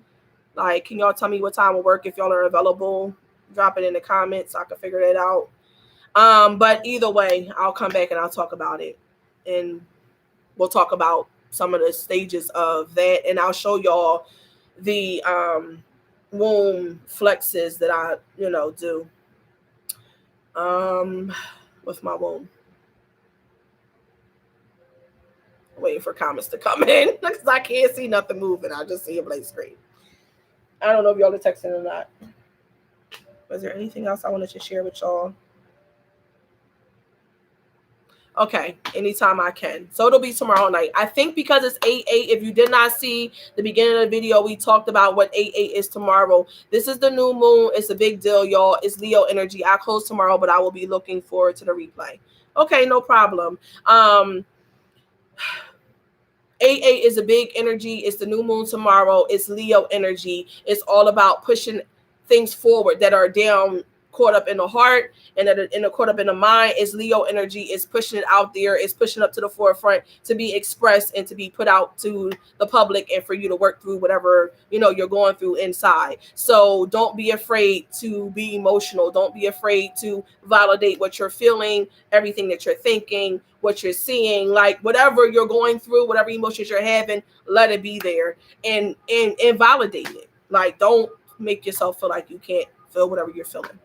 Like, can y'all tell me what time will work if y'all are available? Drop it in the comments so I can figure that out. But either way, I'll come back and I'll talk about it. And we'll talk about some of the stages of that. And I'll show y'all the womb flexes that I, do with my womb. Waiting for comments to come in because I can't see nothing moving. I just see a blank screen. I don't know if y'all are texting or not. Was there anything else I wanted to share with y'all? Okay, anytime I can. So it'll be tomorrow night. I think because it's 8/8. If you did not see the beginning of the video, we talked about what 8/8 is tomorrow. This is the new moon. It's a big deal, y'all. It's Leo energy. I close tomorrow, but I will be looking forward to the replay. Okay, no problem. 8/8 is a big energy. It's the new moon tomorrow. It's Leo energy. It's all about pushing things forward that are down, caught up in the heart, and that are caught up in the mind. It's Leo energy. It's pushing it out there. It's pushing up to the forefront to be expressed and to be put out to the public, and for you to work through whatever you're going through inside. So don't be afraid to be emotional. Don't be afraid to validate what you're feeling, everything that you're thinking, what you're seeing, like whatever you're going through, whatever emotions you're having, let it be there and validate it. Like, don't make yourself feel like you can't feel whatever you're feeling.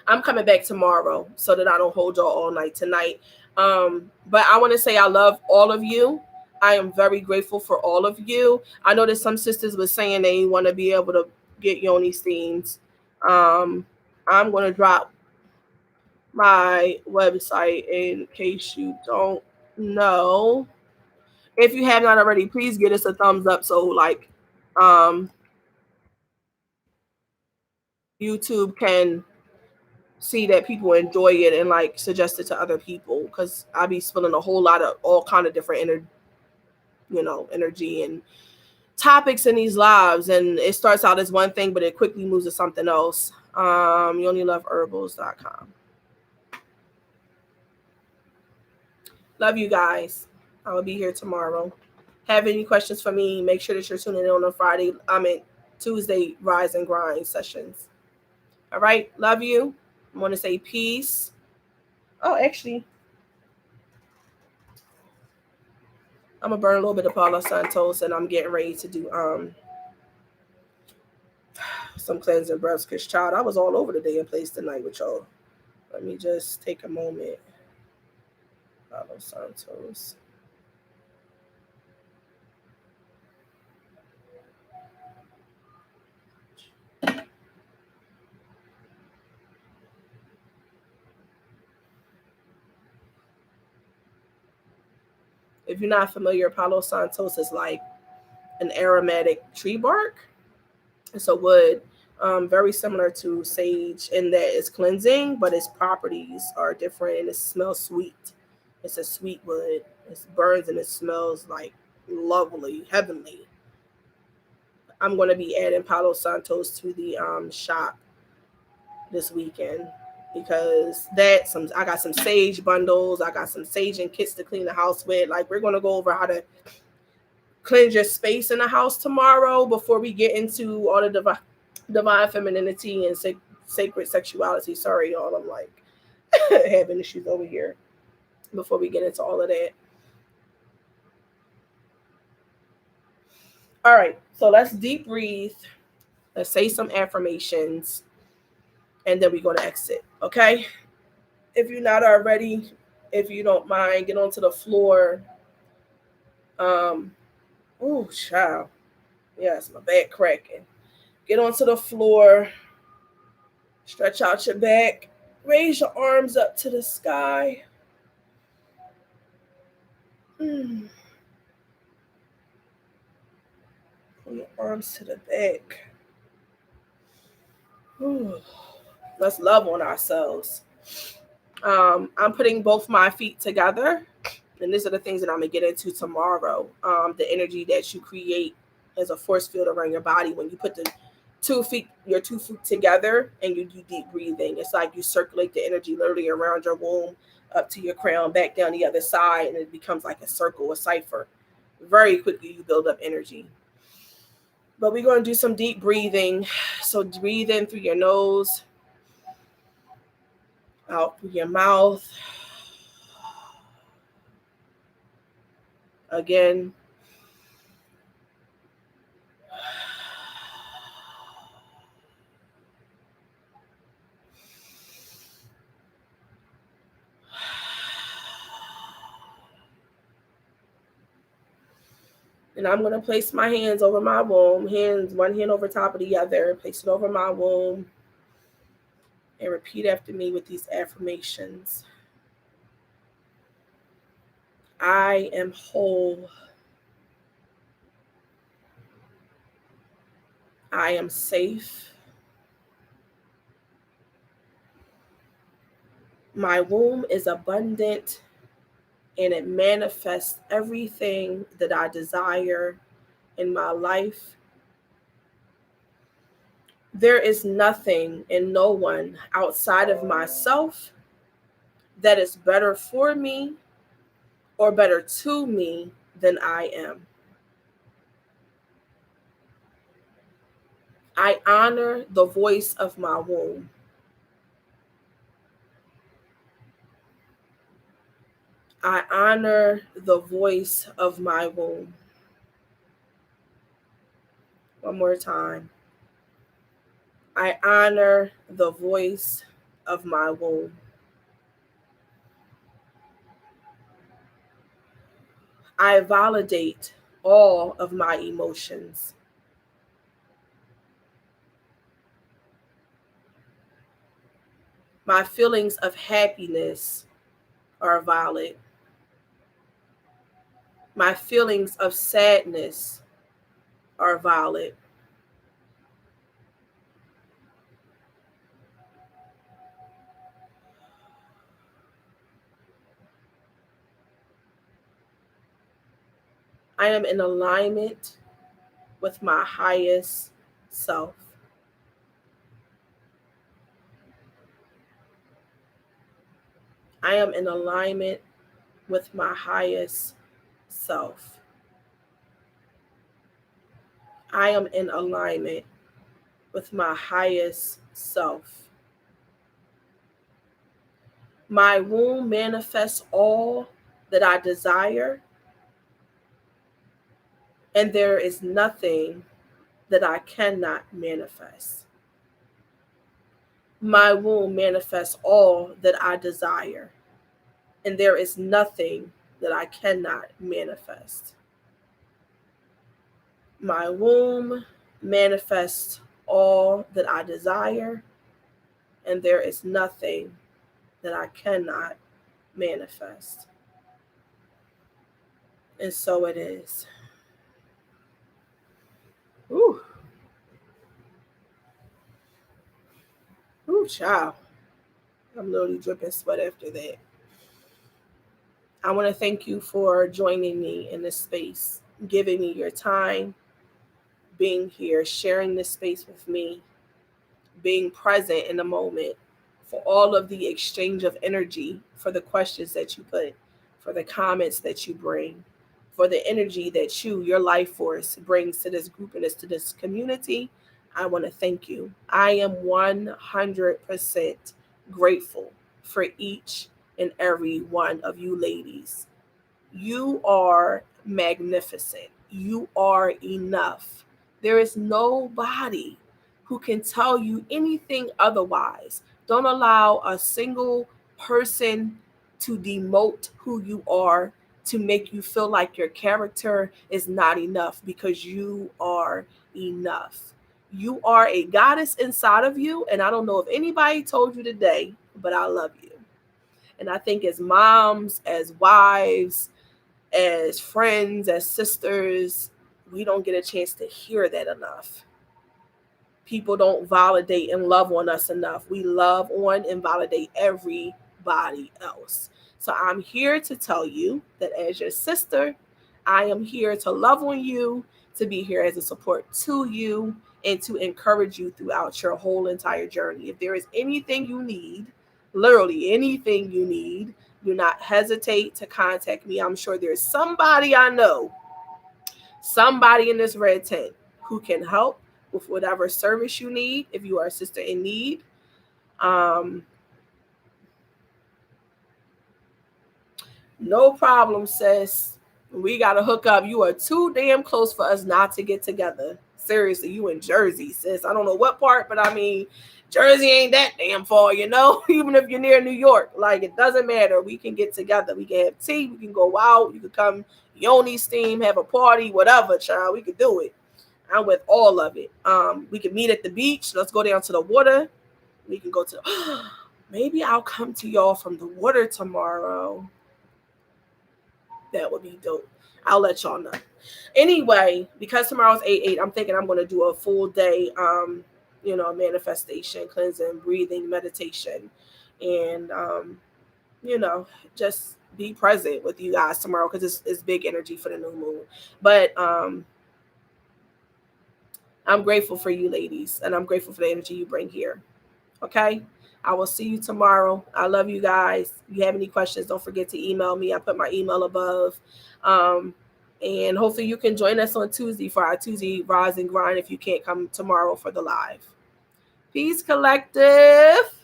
I'm coming back tomorrow so that I don't hold y'all all night tonight. But I want to say I love all of you. I am very grateful for all of you. I know that some sisters were saying they want to be able to get Yoni's themes. I'm going to drop my website in case you don't know. If you have not already, please give us a thumbs up so like YouTube can see that people enjoy it and like suggest it to other people, because I be spilling a whole lot of all kind of different energy and topics in these lives, and it starts out as one thing but it quickly moves to something else. YoniLoveHerbals.com. Love you guys. I will be here tomorrow. Have any questions for me, make sure that you're tuning in on a Friday, Tuesday Rise and Grind sessions. All right, love you. I want to say peace. Oh, actually, I'm gonna burn a little bit of Palo Santos, and I'm getting ready to do some cleansing breaths. Cause child, I was all over the damn place tonight with y'all. Let me just take a moment. Palo Santos. If you're not familiar, Palo Santos is like an aromatic tree bark. It's a wood, very similar to sage in that it's cleansing, but its properties are different and it smells sweet. It's a sweet wood. It burns and it smells like lovely, heavenly. I'm going to be adding Palo Santos to the shop this weekend because I got some sage bundles. I got some sage and kits to clean the house with. Like, we're going to go over how to cleanse your space in the house tomorrow before we get into all the divine femininity and sacred sexuality. Sorry, y'all. I'm like having issues over here before we get into all of that. All right. So let's deep breathe. Let's say some affirmations. and then we're going to exit. Okay? If you're not already, if you don't mind, get onto the floor. Oh, child. Yes, my back cracking. Get onto the floor. Stretch out your back. Raise your arms up to the sky. Pull your arms to the back. Let's love on ourselves. I'm putting both my feet together, and these are the things that I'm gonna get into tomorrow. The energy that you create as a force field around your body when you put your 2 feet together and you do deep breathing. It's like you circulate the energy literally around your womb, up to your crown, back down the other side, and it becomes like a circle, a cipher. Very quickly, you build up energy. But we're going to do some deep breathing. So breathe in through your nose, out through your mouth. Again. And I'm going to place my hands over my womb, one hand over top of the other, place it over my womb, and repeat after me with these affirmations. I am whole. I am safe. My womb is abundant and it manifests everything that I desire in my life. There is nothing and no one outside of myself that is better for me or better to me than I am. I honor the voice of my womb. I honor the voice of my womb. One more time. I honor the voice of my womb. I validate all of my emotions. My feelings of happiness are valid. My feelings of sadness are valid. I am in alignment with my highest self. I am in alignment with my highest self. I am in alignment with my highest self. My womb manifests all that I desire, and there is nothing that I cannot manifest. My womb manifests all that I desire, and there is nothing that I cannot manifest. My womb manifests all that I desire, and there is nothing that I cannot manifest. And so it is. Ooh. Ooh, child. I'm literally dripping sweat after that. I want to thank you for joining me in this space, giving me your time, being here, sharing this space with me, being present in the moment, for all of the exchange of energy, for the questions that you put, for the comments that you bring, for the energy that your life force brings to this group and to this community. I want to thank you. I am 100% grateful for each and every one of you ladies. You are magnificent. You are enough. There is nobody who can tell you anything otherwise. Don't allow a single person to demote who you are, to make you feel like your character is not enough, because you are enough. You are a goddess inside of you. And I don't know if anybody told you today, but I love you. And I think as moms, as wives, as friends, as sisters, we don't get a chance to hear that enough. People don't validate and love on us enough. We love on and validate everybody else. So I'm here to tell you that as your sister, I am here to love on you, to be here as a support to you, and to encourage you throughout your whole entire journey. If there is anything you need, literally anything you need, do not hesitate to contact me. I'm sure there's somebody I know, somebody in this red tent, who can help with whatever service you need if you are a sister in need. No problem, sis. We got to hook up. You are too damn close for us not to get together. Seriously, you in Jersey, sis. I don't know what part, but I mean, Jersey ain't that damn far, you know? Even if you're near New York, like, it doesn't matter. We can get together. We can have tea. We can go out. You can come Yoni steam, have a party, whatever, child. We could do it. I'm with all of it. We can meet at the beach. Let's go down to the water. We can go to maybe I'll come to y'all from the water tomorrow. That would be dope. I'll let y'all know. Anyway, because tomorrow's 8/8, I'm thinking I'm going to do a full day, manifestation, cleansing, breathing, meditation, and just be present with you guys tomorrow, because it's big energy for the new moon. But I'm grateful for you ladies, and I'm grateful for the energy you bring here. Okay? I will see you tomorrow. I love you guys. If you have any questions, don't forget to email me. I put my email above. And hopefully you can join us on Tuesday for our Tuesday Rise and Grind if you can't come tomorrow for the live. Peace, collective.